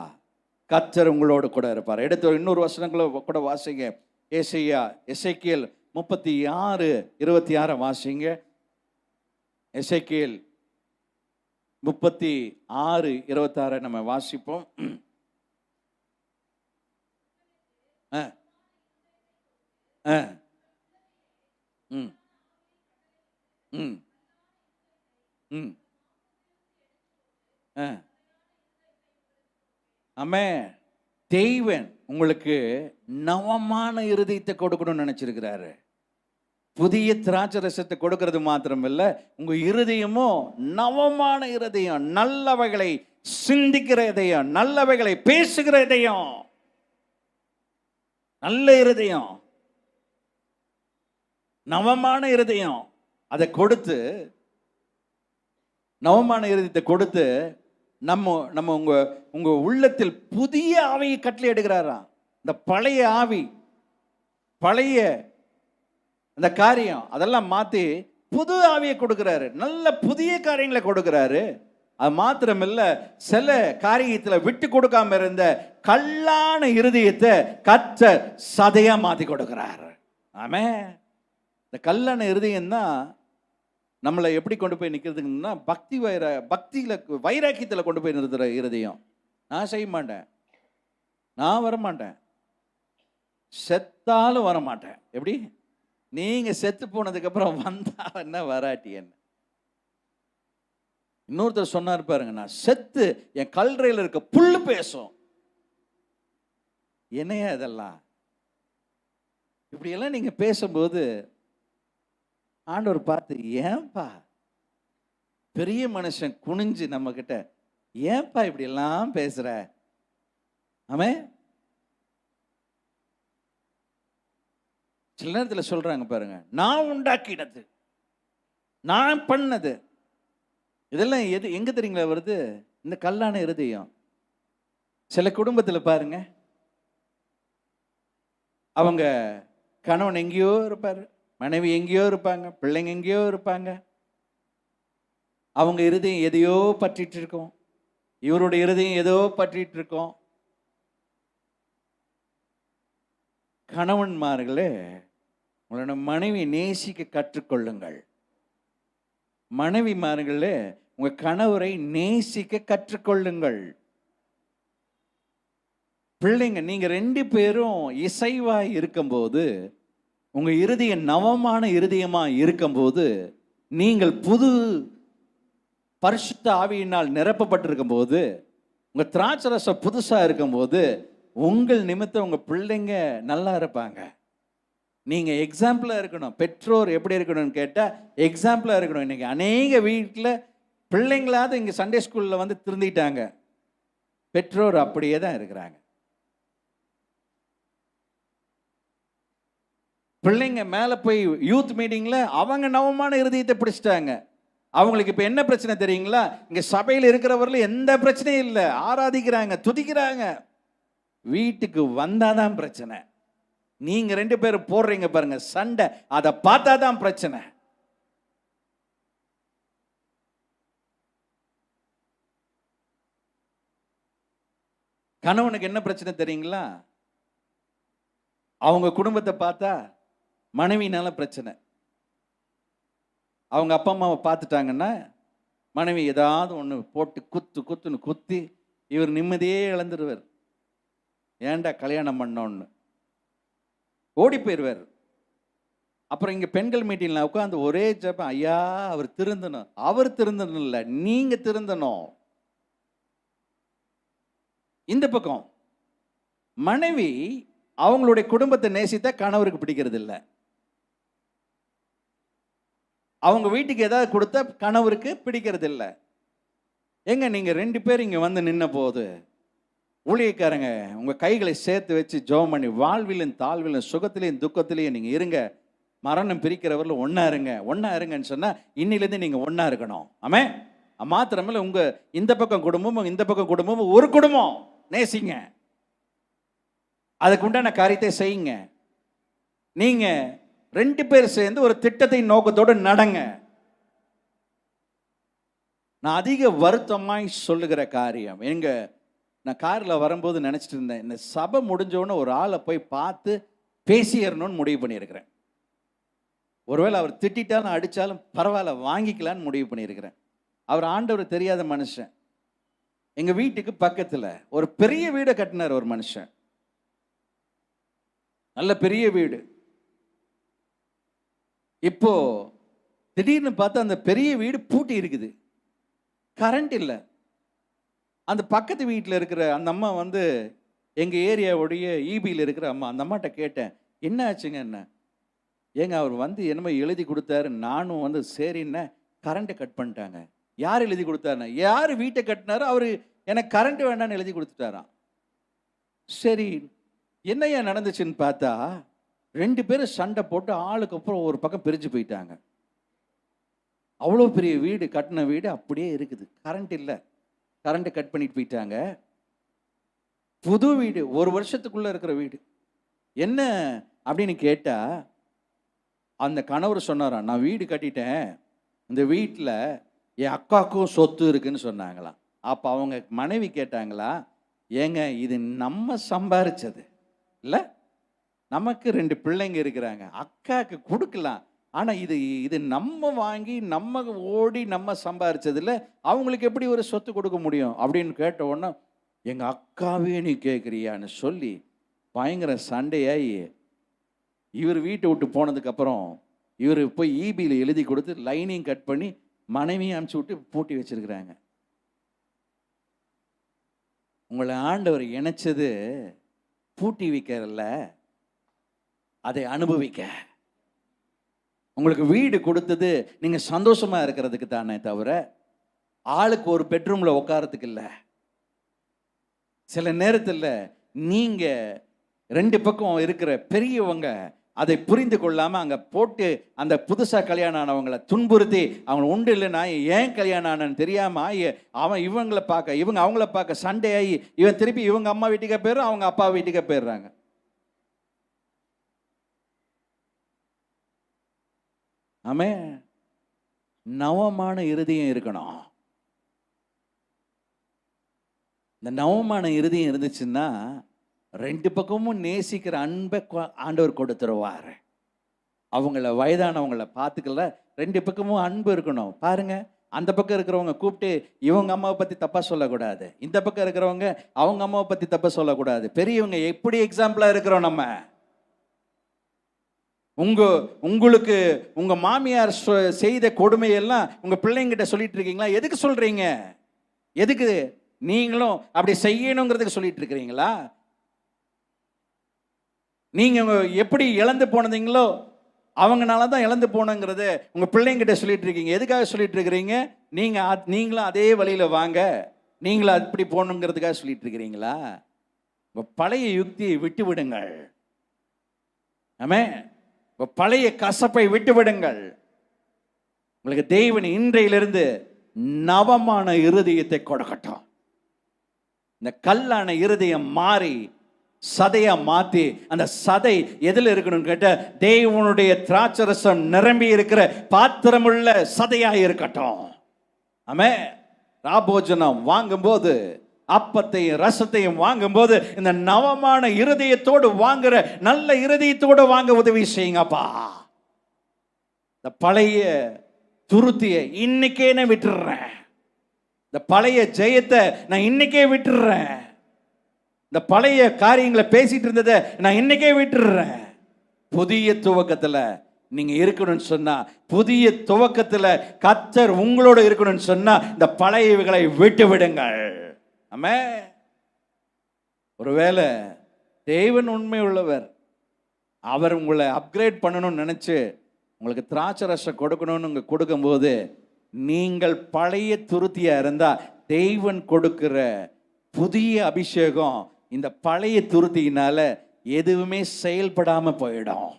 கர்த்தர் உங்களோடு கூட இருப்பார். எடுத்து இன்னொரு வசனங்களை கூட வாசிங்க. எசேக்கியேல் 36:26 வாசிங்க. எசேக்கியேல் 36:26 நம்ம வாசிப்போம். ஆமென். தேவன் உங்களுக்கு நவமான இருதயத்தை கொடுக்கணும்னு நினைச்சிருக்கிறாரு. புதிய திராட்சை ரசத்தை கொடுக்கிறது மாத்திரம் இல்ல, உங்க இருதயமும் நவமான இருதயம், நல்லவைகளை சிந்திக்கிற இதயம், நல்லவைகளை பேசுகிற இதயம், நல்ல இருதயம், நவமான இருதயம். அதை கொடுத்து, நவமான இருதயத்தை கொடுத்து நம்ம உங்க உள்ளத்தில் புதிய ஆவியை கட்டளை எடுக்கிறாராம். இந்த பழைய ஆவி, பழைய அந்த காரியம் அதெல்லாம் மாத்தி புது ஆவியை கொடுக்கிறாரு. நல்ல புதிய காரியங்களை கொடுக்கிறாரு. அது மாத்திரம் இல்ல, சில காரியத்துல விட்டு கொடுக்காம இருந்த கல்லான இருதயத்தை கர்த்தர் சதையா மாத்தி கொடுக்கிறாரு. ஆமென். இந்த கல்லான இருதயம் தான் நம்மளை எப்படி கொண்டு போய் நிற்கிறதுன்னா, பக்தியில வைராக்கியத்தில் கொண்டு போய் நிறுத்துற இருதயம். நான் செய்ய மாட்டேன், நான் வரமாட்டேன், செத்தாலும் வரமாட்டேன். எப்படி? நீங்க செத்து போனதுக்கு அப்புறம் வந்தா என்ன, வராட்டி என்ன? இன்னொருத்தர் சொன்னார் பாருங்க, நான் செத்து என் கல்லறையில் இருக்க புல்லு பேசும். என்னையா இதெல்லாம்? இப்படியெல்லாம் நீங்க பேசும்போது ஆண்டவர் பார்த்து, ஏன்பா பெரிய மனுஷன் குனிஞ்சு நம்ம கிட்ட, ஏன்பா இப்படி எல்லாம் பேசுற? ஆமென். சில நேரத்தில் சொல்றாங்க பாருங்க, நான் உண்டாக்கினது, நான் பண்ணது, இதெல்லாம் எங்க தெரியுங்களா வருது? இந்த கல்லான இருதயம். சில குடும்பத்தில் பாருங்க, அவங்க கணவன் எங்கேயோ இருப்பாரு, மனைவி எங்கேயோ இருப்பாங்க, பிள்ளைங்க எங்கேயோ இருப்பாங்க. அவங்க இருதயம் எதையோ பற்றிட்டு இருக்கோம், இவருடைய இருதயம் ஏதோ பற்றிட்டு இருக்கோம். கணவன்மார்களே, உங்களோட மனைவி நேசிக்க கற்றுக்கொள்ளுங்கள். மனைவிமார்களே, உங்க கணவரை நேசிக்க கற்றுக்கொள்ளுங்கள். பிள்ளைங்க, நீங்க 2 பேரும் இசைவாய் இருக்கும்போது, உங்க இருதயம் நவமான இருதயமா இருக்கும்போது, நீங்கள் புது பரிசுத்த ஆவியினால் நிரப்பப்பட்டிருக்கும் போது, உங்க திராட்சரசம் புதுசா இருக்கும்போது, உங்கள் நிமித்தம் உங்க பிள்ளைங்க நல்லா இருப்பாங்க. நீங்க எக்ஸாம்பிளா இருக்கணும். பெற்றோர் எப்படி இருக்கணும்னு கேட்டா எக்ஸாம்பிளா இருக்கணும். இன்னைக்கு அநேக வீட்டில் பிள்ளைங்களாவது இங்க சண்டே ஸ்கூல்ல வந்து திருந்திட்டாங்க, பெற்றோர் அப்படியே தான் இருக்கிறாங்க. பிள்ளைங்க மேல போய் யூத் மீட்டிங்ல அவங்க நவமான இருதயத்தை பிடிச்சிட்டாங்க. அவங்களுக்கு இப்ப என்ன பிரச்சனை தெரியுங்களா? இங்க சபையில் இருக்கிறவர்கள் எந்த பிரச்சனையும் இல்லை, ஆராதிக்கிறாங்க, துதிக்கிறாங்க. வீட்டுக்கு வந்தாதான் பிரச்சனை. நீங்க 2 பேரும் போடுறீங்க பாருங்க சண்டை, அதை பார்த்தா தான் பிரச்சனை. கணவனுக்கு என்ன பிரச்சனை தெரியுங்களா? அவங்க குடும்பத்தை பார்த்தா மனைவினால பிரச்சனை. அவங்க அப்பா அம்மாவை பார்த்துட்டாங்கன்னா மனைவி ஏதாவது ஒன்று போட்டு குத்துன்னு குத்தி இவர் நிம்மதியே இழந்துருவார். ஏன்டா கல்யாணம் பண்ணோன்னு ஓடி போயிடுவார். அப்புறம் இங்கே பெண்கள் மீட்டிங்கில் உட்காந்து ஒரே ஜெபம், ஐயா அவர் திருந்தணும். அவர் திருந்தணும் இல்லை, நீங்க திருந்தணும். இந்த பக்கம் மனைவி அவங்களுடைய குடும்பத்தை நேசித்தா கணவருக்கு பிடிக்கிறது இல்லை. அவங்க வீட்டுக்கு ஏதாவது கொடுத்தா கணவருக்கு பிடிக்கிறது இல்லை. எங்க நீங்க 2 பேர் இங்க வந்து நின்ன போது ஊழியக்காரங்க உங்க கைகளை சேர்த்து வச்சு ஜெபம் பண்ணி, வாழ்விலும் தாழ்விலும் சுகத்திலையும் துக்கத்திலையும் நீங்க இருங்க, மரணம் பிரிக்கிறவர்கள் ஒன்னா இருங்கன்னு சொன்னா இன்னிலிருந்து நீங்க ஒன்னா இருக்கணும். ஆமே. மாத்திரமில்ல உங்க இந்த பக்கம் குடும்பமும் இந்த பக்கம் குடும்பமும் ஒரு குடும்பம், நேசிங்க, அதுக்கு உண்டான காரியத்தை செய்யுங்க. நீங்க 2 பேர் சேர்ந்து ஒரு திட்டத்தை நோக்கத்தோடு நடங்க. நான் அதிக வருத்தமாய் சொல்லுகிற காரியம், நான் காரில் வரும்போது நினைச்சிட்டு இருந்தேன், இந்த சபை முடிஞ்சோன்னு ஒரு ஆளை போய் பார்த்து பேசிடணும்னு முடிவு பண்ணியிருக்கிறேன். ஒருவேளை அவர் திட்டாலும் அடித்தாலும் பரவாயில்ல, வாங்கிக்கலான்னு முடிவு பண்ணியிருக்கிறேன். அவர் ஆண்டவர் தெரியாத மனுஷன். எங்க வீட்டுக்கு பக்கத்துல ஒரு பெரிய வீடை கட்டினார் ஒரு மனுஷன், நல்ல பெரிய வீடு. இப்போ திடீர்னு பார்த்தா அந்த பெரிய வீடு பூட்டி இருக்குது, கரண்ட் இல்லை. அந்த பக்கத்து வீட்டில் இருக்கிற அந்த அம்மா வந்து எங்க ஏரியாவுடைய ஈபியில் இருக்கிற அம்மா, அந்த அம்மாட்ட கேட்டேன், என்ன ஆச்சுங்க? என்ன ஏங்க அவர் வந்து என்னமோ எழுதி கொடுத்தாரு, நானும் வந்து சரின்னு கரண்ட்டை கட் பண்ணிட்டாங்க. யார் எழுதி கொடுத்தாருன்னா, யார் வீட்டை கட்டினாரோ அவரு எனக்கு கரண்ட் வேண்டான்னு எழுதி கொடுத்துட்டாராம். சரி என்னையா நடந்துச்சுன்னு பார்த்தா 2 பேரும் சண்டை போட்டு ஆளுக்கு அப்புறம் ஒரு பக்கம் பிரிஞ்சு போயிட்டாங்க. அவ்வளோ பெரிய வீடு, கட்டின வீடு அப்படியே இருக்குது, கரண்ட் இல்லை, கரண்ட் கட் பண்ணிட்டு போயிட்டாங்க. புது வீடு, 1 வருஷத்துக்குள்ள இருக்கிற வீடு. என்ன அப்படின்னு கேட்டா அந்த கணவர் சொன்னாராம், நான் வீடு கட்டிட்டேன், இந்த வீட்டில் என் அக்காவுக்கும் சொத்து இருக்குன்னு சொன்னாங்களாம். அப்போ அவங்க மனைவி கேட்டாங்களா, ஏங்க இது நம்ம சம்பாரிச்சது இல்லை, நமக்கு 2 பிள்ளைங்க இருக்கிறாங்க, அக்காவுக்கு கொடுக்கலாம், ஆனால் இது நம்ம வாங்கி நம்ம ஓடி நம்ம சம்பாரிச்சதில்ல, அவங்களுக்கு எப்படி ஒரு சொத்து கொடுக்க முடியும் அப்படின்னு கேட்ட உடனே, எங்கள் அக்காவே நீ கேட்குறியான்னு சொல்லி பயங்கர சண்டையாகி இவர் வீட்டை விட்டு போனதுக்கப்புறம் இவர் போய் ஈபியில் எழுதி கொடுத்து லைனையும் கட் பண்ணி மனைவியும் அனுப்பிச்சு விட்டு பூட்டி வச்சிருக்கிறாங்க. உங்களை ஆண்டவர் இணைச்சது பூட்டி வைக்கிறல்ல, அதை அனுபவிக்க. உங்களுக்கு வீடு கொடுத்தது நீங்க சந்தோஷமா இருக்கிறதுக்கு தானே தவிர ஆளுக்கு ஒரு பெட்ரூம்ல உட்காரத்துக்கு இல்லை. சில நேரத்தில் நீங்க 2 பக்கம் இருக்கிற பெரியவங்க அதை புரிந்து கொள்ளாம அங்க போட்டு அந்த புதுசா கல்யாணம் ஆனவங்களை துன்புறுத்தி அவங்க உண்டு இல்லைன்னா ஏன் கல்யாணம் ஆனன்னு தெரியாம அவன் இவங்களை பார்க்க இவங்க அவங்கள பார்க்க சண்டையாகி இவன் திருப்பி இவங்க அம்மா வீட்டுக்கே போயிடுறான், அவங்க அப்பா வீட்டுக்கே போயிடுறாங்க. ஆமே. நவமான இருதயம் இருக்கணும். இந்த நவமான இருதயம் இருந்துச்சுன்னா 2 பக்கமும் நேசிக்கிற அன்பை ஆண்டவர் கொடுத்துருவார். அவங்கள வயதானவங்களை பார்த்துக்கல, 2 பக்கமும் அன்பு இருக்கணும். பாருங்க, அந்த பக்கம் இருக்கிறவங்க கூப்பிட்டு இவங்க அம்மாவை பற்றி தப்பாக சொல்லக்கூடாது, இந்த பக்கம் இருக்கிறவங்க அவங்க அம்மாவை பற்றி தப்பாக சொல்லக்கூடாது. பெரியவங்க எப்படி எக்ஸாம்பிளாக இருக்கிறோம் நம்ம. உங்களுக்கு உங்க மாமியார் செய்த கொடுமையெல்லாம் உங்க பிள்ளைங்கிட்ட சொல்லிட்டு இருக்கீங்களா? எதுக்கு சொல்றீங்க? எதுக்கு நீங்களும் அப்படி செய்யணுங்கிறதுக்கு சொல்லிட்டு இருக்கிறீங்களா? நீங்க எப்படி இழந்து போனீங்களோ அவங்கனால தான் இழந்து போனங்கிறது உங்க பிள்ளைங்கிட்ட சொல்லிட்டு இருக்கீங்க. எதுக்காக சொல்லிட்டு இருக்கிறீங்க? நீங்களும் அதே வழியில வாங்க, நீங்களும் அப்படி போகணுங்கிறதுக்காக சொல்லிட்டு இருக்கிறீங்களா? உங்க பழைய யுக்தியை விட்டு விடுங்கள். ஆமே. பழைய கசப்பை விட்டு விடுங்கள். உங்களுக்கு தேவன் இன்றையிலிருந்து நவமான இருதயத்தை கொடுக்கட்டும். இந்த கல்லான இருதயம் மாறி சதையா மாத்தி, அந்த சதை எதுல இருக்கணும்னு கேட்ட தேவனுடைய திராட்சரசம் நிரம்பி இருக்கிற பாத்திரமுள்ள சதையா இருக்கட்டும். ஆமென். ராபோஜனம் வாங்கும்போது, அப்பத்தையும் ரசத்தையும் வாங்கும்போது இந்த நவமான இருதயத்தோடு வாங்குற, நல்ல இருதயத்தோடு வாங்க உதவி செய்யுங்கப்பா. இந்த பழைய துருத்தியை இன்னைக்கே நான் விட்டுடுறேன். இந்த பழைய ஜெயத்தை நான் இன்னைக்கே விட்டுடுறேன். இந்த பழைய காரியங்களை பேசிட்டு இருந்ததை நான் இன்னைக்கே விட்டுடுறேன். புதிய துவக்கத்துல நீங்க இருக்கணும்னு சொன்னா, புதிய துவக்கத்துல கர்த்தர் உங்களோட இருக்கணும்னு சொன்னா, இந்த பழையவைகளை விட்டு விடுங்கள். ஆமென். ஒருவேளை தேவன் உண்மை உள்ளவர், அவர் உங்களை அப்கிரேட் பண்ணணும்னு நினைச்சு உங்களுக்கு திராட்சை ரசம் கொடுக்கணும்னு கொடுக்கும்போது, நீங்கள் பழைய துருத்தியா இருந்தா தேவன் கொடுக்கிற புதிய அபிஷேகம் இந்த பழைய துருத்தியினால எதுவுமே செயல்படாம போயிடும்.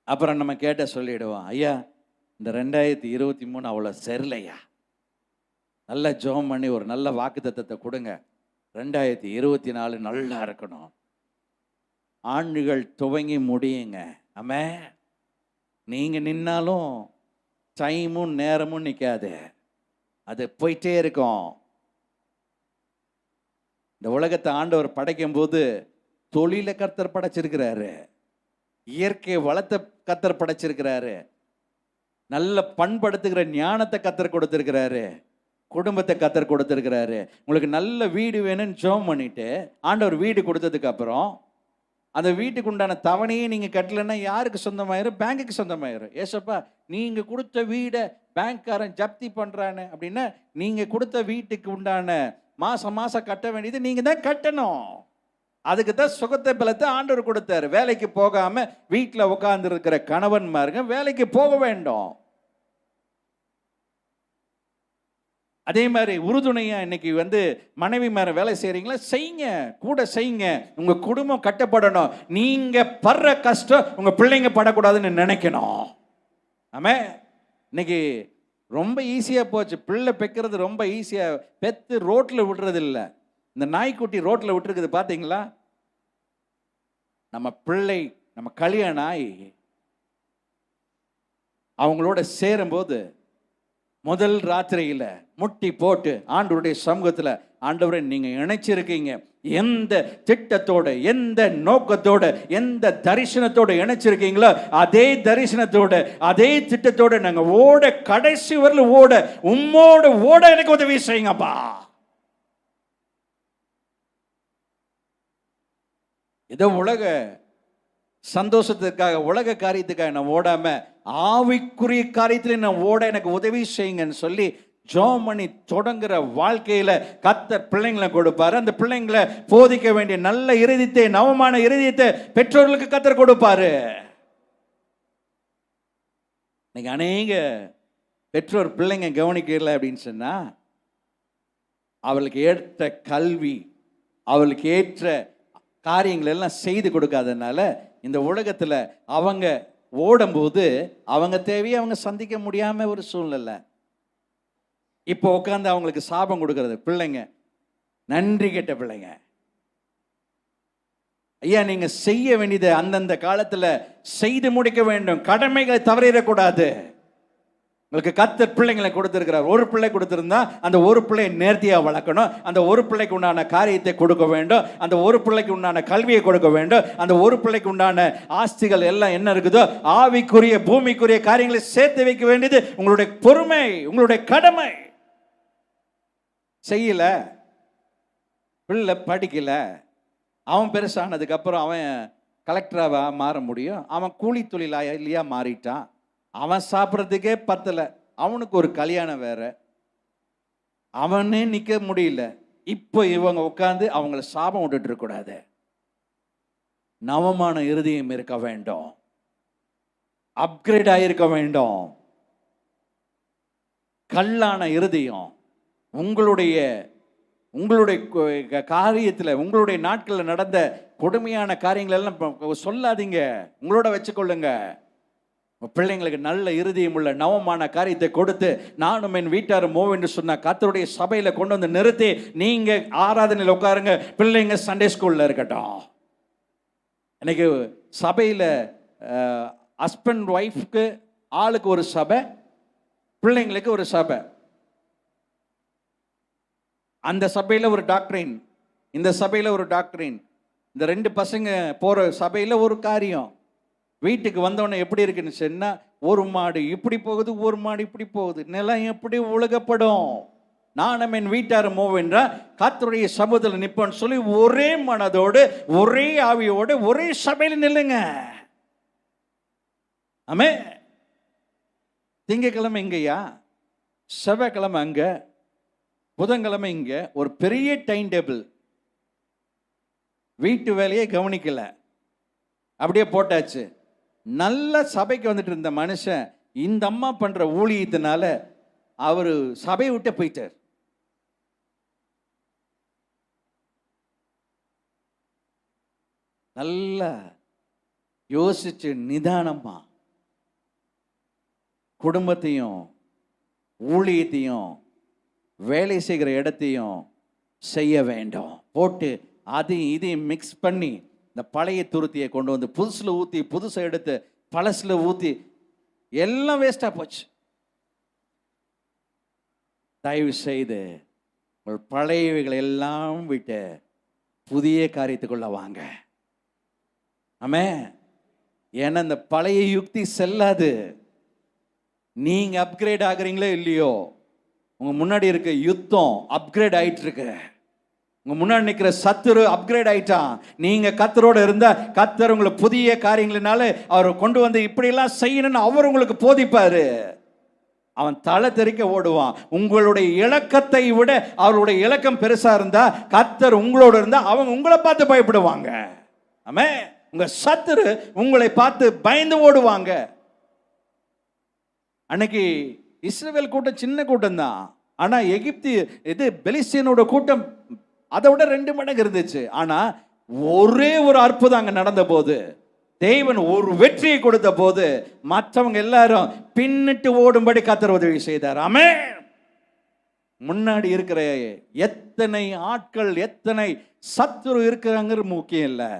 அப்புறம் நம்ம கேட்ட சொல்லிடுவோம், ஐயா இந்த 2023 அவ்வளோ சரியில்லையா, நல்ல ஜெபம் பண்ணி ஒரு நல்ல வாக்குத்தத்தத்தை கொடுங்க, 2024 நல்லா இருக்கணும். ஆண்டுகள் துவங்கி முடியுங்க. ஆமென். நீங்க நின்னாலும் டைமும் நேரமும் நிற்காது, அது போயிட்டே இருக்கும். இந்த உலகத்தை ஆண்டவர் படைக்கும் போது தொழிலை கர்த்தர் படைச்சிருக்கிறாரு, இயற்கை வளத்தை கர்த்தர் படைச்சிருக்கிறாரு, நல்ல பண்படுத்துகிற ஞானத்தை கர்த்தர் கொடுத்திருக்கிறாரு, குடும்பத்தை கர்த்தர் கொடுத்திருக்கிறாரு. உங்களுக்கு நல்ல வீடு வேணும்னு ஜெபம் பண்ணிட்டு ஆண்டவர் வீடு கொடுத்ததுக்கு அப்புறம் அந்த வீட்டுக்கு உண்டான தவணையை நீங்க கட்டலைன்னா யாருக்கு சொந்தமாயிரும்? பேங்குக்கு சொந்தமாயிரும். ஏசப்பா நீங்க கொடுத்த வீடை பேங்க்காரன் ஜப்தி பண்றானே அப்படின்னா, நீங்க கொடுத்த வீட்டுக்கு உண்டான மாசம் மாசம் கட்ட வேண்டியது நீங்க தான் கட்டணும். அதுக்கு தான் சுகத்தை பலத்தை ஆண்டவர் கொடுத்தாரு. வேலைக்கு போகாம வீட்டில் உட்கார்ந்து இருக்கிற கணவன்மாருங்க வேலைக்கு போக வேண்டும். அதே மாதிரி உறுதுணையா இன்னைக்கு மனைவி மேல வேலை செய்றீங்களா, செய்யுங்க, கூட செய்யுங்க. உங்க குடும்பம் கட்டப்படணும். நீங்க படுற கஷ்டம் உங்க பிள்ளைங்க படக்கூடாதுன்னு நினைக்கணும். ஆமே. இன்னைக்கு ரொம்ப ஈஸியா போச்சு, பிள்ளை பெக்கிறது ரொம்ப ஈஸியா, பெத்து ரோட்ல விடுறது இல்லை. இந்த நாய்க்குட்டி ரோட்ல விட்டுருக்குது பாத்தீங்களா? நம்ம பிள்ளை, நம்ம கல்யாணம் ஆகி அவங்களோட சேரும்போது முதல் ராத்திரியில முட்டி போட்டு ஆண்டவருடைய சமூகத்துல, ஆண்டவரை நீங்க இணைச்சிருக்கீங்க, எந்த திட்டத்தோட, எந்த நோக்கத்தோட, எந்த தரிசனத்தோட இணைச்சிருக்கீங்களோ அதே தரிசனத்தோட, அதே திட்டத்தோட நாங்க ஓட, கடைசி வரல ஓட, உம்மோட ஓட எனக்கு உதவி செய்யுங்கப்பா. ஏதோ உலக சந்தோஷத்துக்காக, உலக காரியத்துக்காக நான் ஓடாம ஆவிக்குரிய காரியத்துல நான் ஓட எனக்கு உதவி செய்யுங்கன்னு சொல்லி ஜெபம் பண்ணி தொடங்குற வாழ்க்கையில கர்த்தர் பிள்ளைங்களை கொடுப்பாரு. அந்த பிள்ளைங்களை போதிக்க வேண்டிய நல்ல இருதயத்தை, நவமான இருதயத்தை பெற்றோர்களுக்கு கர்த்தர் கொடுப்பாரு. இன்னைக்கு அநேக பெற்றோர் பிள்ளைங்க கவனிக்கல அப்படின்னு சொன்னா, அவளுக்கு ஏற்ற கல்வி, அவளுக்கு ஏற்ற காரியங்கள் எல்லாம் செய்து கொடுக்காதனால இந்த உலகத்துல அவங்க ஓடும்போது அவங்க தேவையை அவங்க சந்திக்க முடியாம ஒரு சூழ்நிலை. இப்போ உட்காந்து அவங்களுக்கு சாபம் கொடுக்கறது பிள்ளைங்க, நன்றி கெட்ட பிள்ளைங்க. ஐயா நீங்க செய்ய வேண்டியதை அந்தந்த காலத்துல செய்து முடிக்க வேண்டும். கடமைகளை தவறிடக்கூடாது. உங்களுக்கு கர்த்தர் பிள்ளைங்களை கொடுத்திருக்கிறார். ஒரு பிள்ளை கொடுத்திருந்தா அந்த ஒரு பிள்ளையை நேர்த்தியா வளர்க்கணும். அந்த ஒரு பிள்ளைக்கு உண்டான காரியத்தை கொடுக்க வேண்டும். அந்த ஒரு பிள்ளைக்கு உண்டான கல்வியை கொடுக்க வேண்டும். அந்த ஒரு பிள்ளைக்கு உண்டான ஆஸ்திகள் எல்லாம் என்ன இருக்குதோ ஆவிக்குரிய பூமிக்குரிய காரியங்களை சேர்த்து வைக்க வேண்டியது உங்களுடைய பொறுமை, உங்களுடைய கடமை. செய்யல, பிள்ளை படிக்கல, அவன் பெருசானதுக்கு அப்புறம் அவன் கலெக்டராக மாற முடியும். அவன் கூலி தொழிலாளியா மாறிட்டான். அவன் சாப்பிட்றதுக்கே பத்தல, அவனுக்கு ஒரு கல்யாணம் வேற, அவனே நிக்க முடியல. இப்போ இவங்க உட்கார்ந்து அவங்கள சாபம் விட்டுட்டு இருக்க கூடாது. நவமான இருதயம் இருக்க வேண்டும், அப்கிரேட் ஆயிருக்க வேண்டும். கல்லான இருதயம் உங்களுடைய காரியத்தில், உங்களுடைய நாட்களில் நடந்த கொடுமையான காரியங்கள் எல்லாம் சொல்லாதீங்க, உங்களோட வச்சுக்கொள்ளுங்க. பிள்ளைங்களுக்கு நல்ல இருதயம் உள்ள நவமான காரியத்தை கொடுத்து நானும் என் வீட்டாரும் மூவ் என்று சொன்னா கர்த்தருடைய சபையில கொண்டு வந்து நிறுத்தி நீங்க ஆராதனையில் உட்காருங்க, பிள்ளைங்க சண்டே ஸ்கூல்ல இருக்கட்டும். இன்னைக்கு சபையில ஹஸ்பண்ட் ஒய்ஃப்க்கு ஆளுக்கு ஒரு சபை, பிள்ளைங்களுக்கு ஒரு சபை. அந்த சபையில ஒரு டாக்டரின், இந்த சபையில ஒரு டாக்டரின். இந்த ரெண்டு பசங்க போற சபையில ஒரு காரியம். வீட்டுக்கு வந்தவொடனே எப்படி இருக்குன்னு சொன்னா, ஒரு மாடு இப்படி போகுது, ஒரு மாடு இப்படி போகுது, நிலம் எப்படி உலகப்படும். நானும் என் வீட்டார் மூவ் என்றா கர்த்தருடைய சமூகத்தில் நிற்போன்னு சொல்லி ஒரே மனதோடு ஒரே ஆவியோடு ஒரே சபையில நில்லுங்க. ஆமே. திங்கக்கிழமை இங்கயா, செவ்வாய்க்கிழமை அங்க, புதன்கிழமை இங்க. ஒரு பெரிய டைம் டேபிள். வீட்டு வேலையை கவனிக்கல, அப்படியே போட்டாச்சு. நல்ல சபைக்கு வந்துட்டு இருந்த மனுஷன் இந்த அம்மா பண்ற ஊழியத்தினால அவரு சபையை விட்டு போயிட்டார். நல்லா யோசிச்சு நிதானமா குடும்பத்தையும் ஊழியத்தையும் வேலை செய்கிற இடத்தையும் செய்ய வேண்டும். போட்டு அதையும் இதையும் மிக்ஸ் பண்ணி இந்த பழைய துருத்தியை கொண்டு வந்து புதுசுல ஊற்றி, புதுசை எடுத்து பழசுல ஊற்றி எல்லாம் வேஸ்டா போச்சு. தயவு செய்து உங்கள் பழையவைகளை எல்லாம் விட்டு புதிய காரியத்துக்குள்ள வாங்க. ஆமே. ஏன்னா இந்த பழைய யுக்தி செல்லாது. நீங்க அப்கிரேட் ஆகுறீங்களோ இல்லையோ, உங்க முன்னாடி இருக்க யுத்தம் அப்கிரேட் ஆயிட்டு இருக்கு. உங்க முன்னாடி நிற்கிற சத்துரு அப்கிரேட் ஆயிட்டான். நீங்க கர்த்தரோட இருந்தா கர்த்தர் உங்களுக்கு புதிய காரியங்களினால அவர் கொண்டு வந்து இப்படியெல்லாம் செய்யணும்னு அவர் உங்களுக்கு போதிப்பாரு. அவன் தலை தெறிக்க ஓடுவான். உங்களுடைய இலக்கத்தை விட அவருடைய இலக்கம் பெருசா இருந்தா கர்த்தர் உங்களோட இருந்தா அவங்க உங்களை பார்த்து பயப்படுவாங்க. ஆமே. உங்க சத்துரு உங்களை பார்த்து பயந்து ஓடுவாங்க. அன்னைக்கு இஸ்ரவேல் கூட்டம் சின்ன கூட்டம் தான். ஆனா எகிப்து இது பெலிஸ்தீனோட கூட்டம் அதை விட 2 மடங்கு இருந்துச்சு. ஆனா ஒரே ஒரு அற்புதம் அங்க நடந்த போது, தேவன் ஒரு வெற்றியை கொடுத்த போது மற்றவங்க எல்லாரும் பின்னிட்டு ஓடும்படி கர்த்தர் உதவி செய்தார். ஆமென். முன்னாடி இருக்கிற எத்தனை ஆட்கள், எத்தனை சத்துரு இருக்கிறாங்க முக்கியம் இல்லை.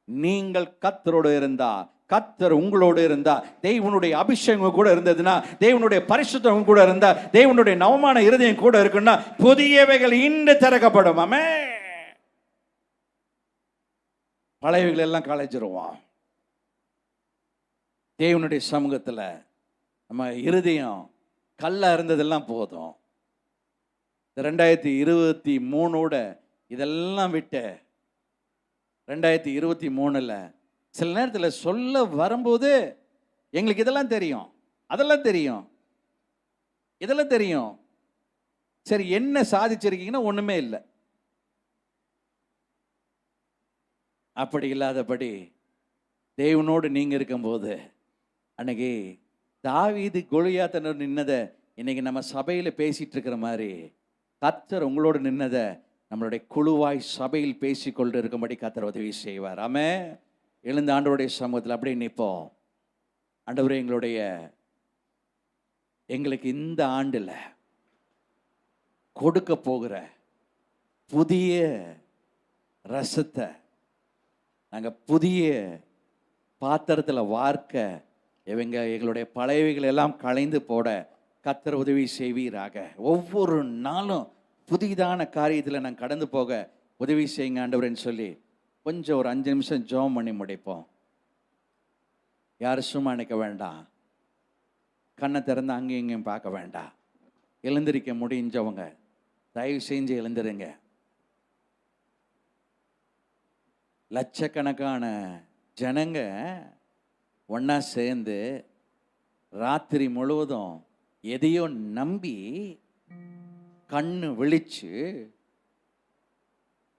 நீங்கள் கர்த்தரோடு இருந்தா, கர்த்தர் உங்களோடு இருந்தா, தேவனுடைய அபிஷேகம் கூட இருந்ததுன்னா, தேவனுடைய பரிசுத்தம் கூட இருந்தா, தேவனுடைய நவமான இருதயம் கூட இருக்குன்னா புதியவைகள் இன்று திறக்கப்படும். ஆமே. பழையவைகள் எல்லாம் களைஞ்சிருவோம். தேவனுடைய சமூகத்துல நம்ம இருதயம் கல்லா இருந்ததெல்லாம் போதும். 2023 இதெல்லாம் விட்டு 2023 சில நேரத்தில் சொல்ல வரும்போது எங்களுக்கு இதெல்லாம் தெரியும், அதெல்லாம் தெரியும், இதெல்லாம் தெரியும். சரி, என்ன சாதிச்சிருக்கீங்கன்னா ஒண்ணுமே இல்லை. அப்படி இல்லாதபடி தேவனோடு நீங்க இருக்கும்போது, அன்னைக்கு தாவீது கோலியாத்தனோடு நின்னதை இன்னைக்கு நம்ம சபையில பேசிட்டு இருக்கிற மாதிரி கர்த்தர் உங்களோடு நின்னதை நம்மளுடைய குழுவாய் சபையில் பேசிக்கொண்டு இருக்கும்படி கர்த்தர் உதவி செய்வார். ஆமே. எழுந்த ஆண்டவருடைய சமூகத்தில் அப்படியே நிற்போம். ஆண்டவரே, எங்களுக்கு இந்த ஆண்டுல கொடுக்க போகிற புதிய ரசத்தை நாங்க புதிய பாத்திரத்தில் வார்க்க எங்களுடைய பழையவைகள் எல்லாம் களைந்து போட கர்த்தர் உதவி செய்வீராக. ஒவ்வொரு நாளும் புதிதான காரியத்தில் நாங்கள் கடந்து போக உதவி செய்யுங்க ஆண்டவரேன்னு சொல்லி கொஞ்சம் ஒரு 5 நிமிஷம் ஜெபம் பண்ணி முடிப்போம். யாரும் சும்மா நிற்க வேண்டாம். கண்ணை திறந்து அங்கேயும் இங்கேயும் பார்க்க வேண்டாம். எழுந்திருக்க முடிஞ்சவங்க தயவு செஞ்சு எழுந்திருங்க. லட்சக்கணக்கான ஜனங்க ஒன்றா சேர்ந்து ராத்திரி முழுவதும் எதையோ நம்பி கண்ணு விழிச்சு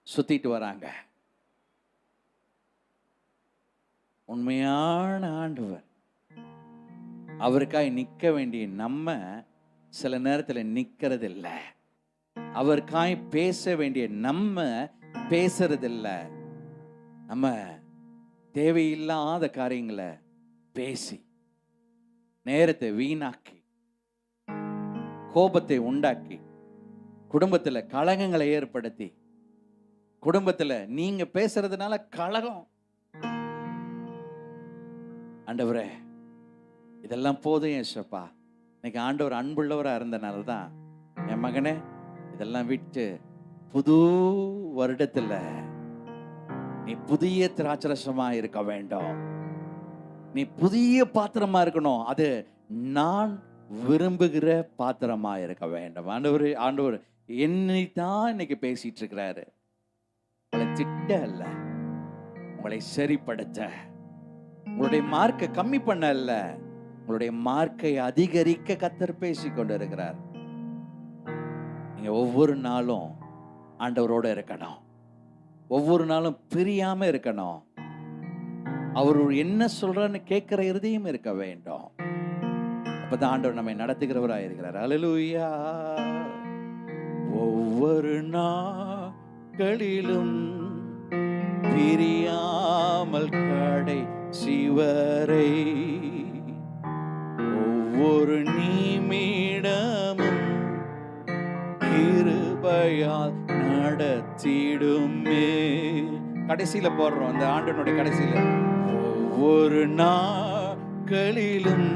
சுத்திட்டு வராங்க. உண்மையான ஆண்டவர் அவருக்காய் நிற்க வேண்டிய நம்ம சில நேரத்தில் நிற்கிறதில்லை. அவருக்காய் பேச வேண்டிய நம்ம பேசுறதில்லை. நம்ம தேவையில்லாத காரியங்களை பேசி நேரத்தை வீணாக்கி, கோபத்தை உண்டாக்கி, குடும்பத்துல கலகங்களை ஏற்படுத்தி, குடும்பத்துல நீங்க பேசுறதுனால கலகம். ஆண்டவரே, இதெல்லாம் போதும் ஏசப்பா. இன்னைக்கு ஆண்டவர் அன்புள்ளவரா இருந்தனால தான் என் மகனே இதெல்லாம் விட்டு புது வருடத்துல நீ புதிய திராட்சரசமா இருக்க வேண்டும். நீ புதிய பாத்திரமா இருக்கணும். அது நான் விரும்புகிற பாத்திரமா இருக்க வேண்டும். ஆண்டவர் என்னை தான் இன்னைக்கு பேசிட்டு இருக்கிறாரு. உங்களை திட்ட அல்ல, உங்களை சரிப்படுத்த, உங்களுடைய மார்க்கை கம்மி பண்ண அல்ல, உங்களுடைய மார்க்கை அதிகரிக்க கர்த்தர் பேசி கொண்டு இருக்கிறார். நீங்க ஒவ்வொரு நாளும் ஆண்டவரோட இருக்கணும். ஒவ்வொரு நாளும் பிரியாம இருக்கணும். அவர் என்ன சொல்றான்னு கேட்கிற இருதயம் இருக்க வேண்டும். அப்பதான் ஆண்டவர் நம்மை நடத்துகிறவராக இருக்கிறார். அல்லேலூயா. ஒவ்வொரு நாட்களிலும் பிரியாமல் கடைசி வரை, ஒவ்வொரு நிமிடமும் கிருபையால் நடத்திடுமே. கடைசியில போடுறோம், அந்த ஆண்டவனுடைய கடைசியில, ஒவ்வொரு நாட்களிலும்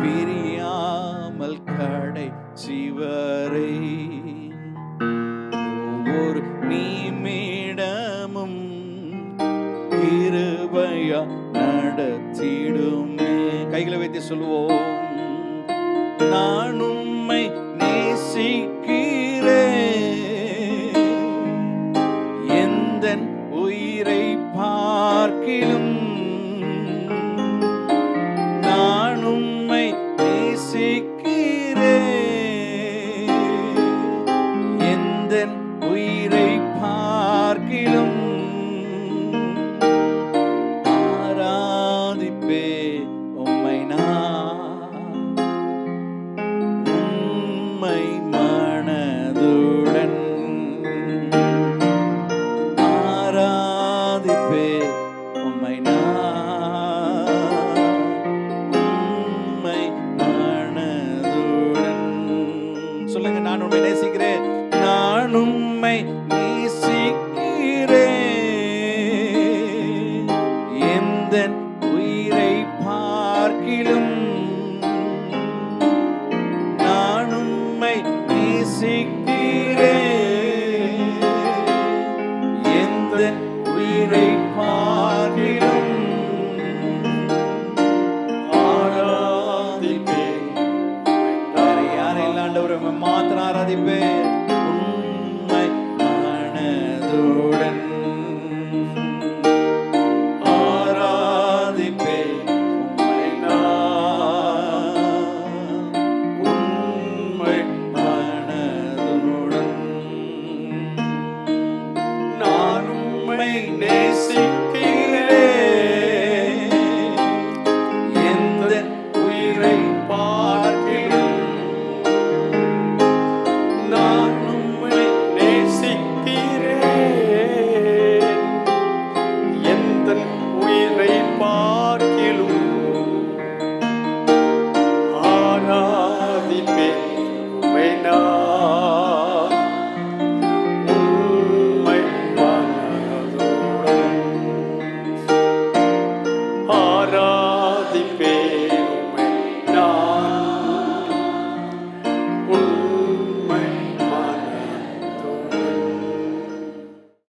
பிரியாமல் கடைசி வரை, ஒவ்வொரு நிமிடமும் கிருபையால் நடத்திடுமே. கைகளை வைத்து சொல்லுவோம், நான் உம்மை நேசிக்கிறேன், எந்தன் உயிரை பார்க்கிலும் நான் உம்மை நேசிக்கிறேன், எந்தன் உயிரை பார்க்கிலும் ஆராதிப்பே உம்மை நான் உம்மை மனதுடன் ஆராதிப்பே உம்மை நான் உம்மை மனதுடன். சொல்லுங்க, நான் உம்மை நேசிக்கிறேன், நான் உம்மை நேசிக்கிறேன், எந்தன் உயிரை பார்க்கிலும்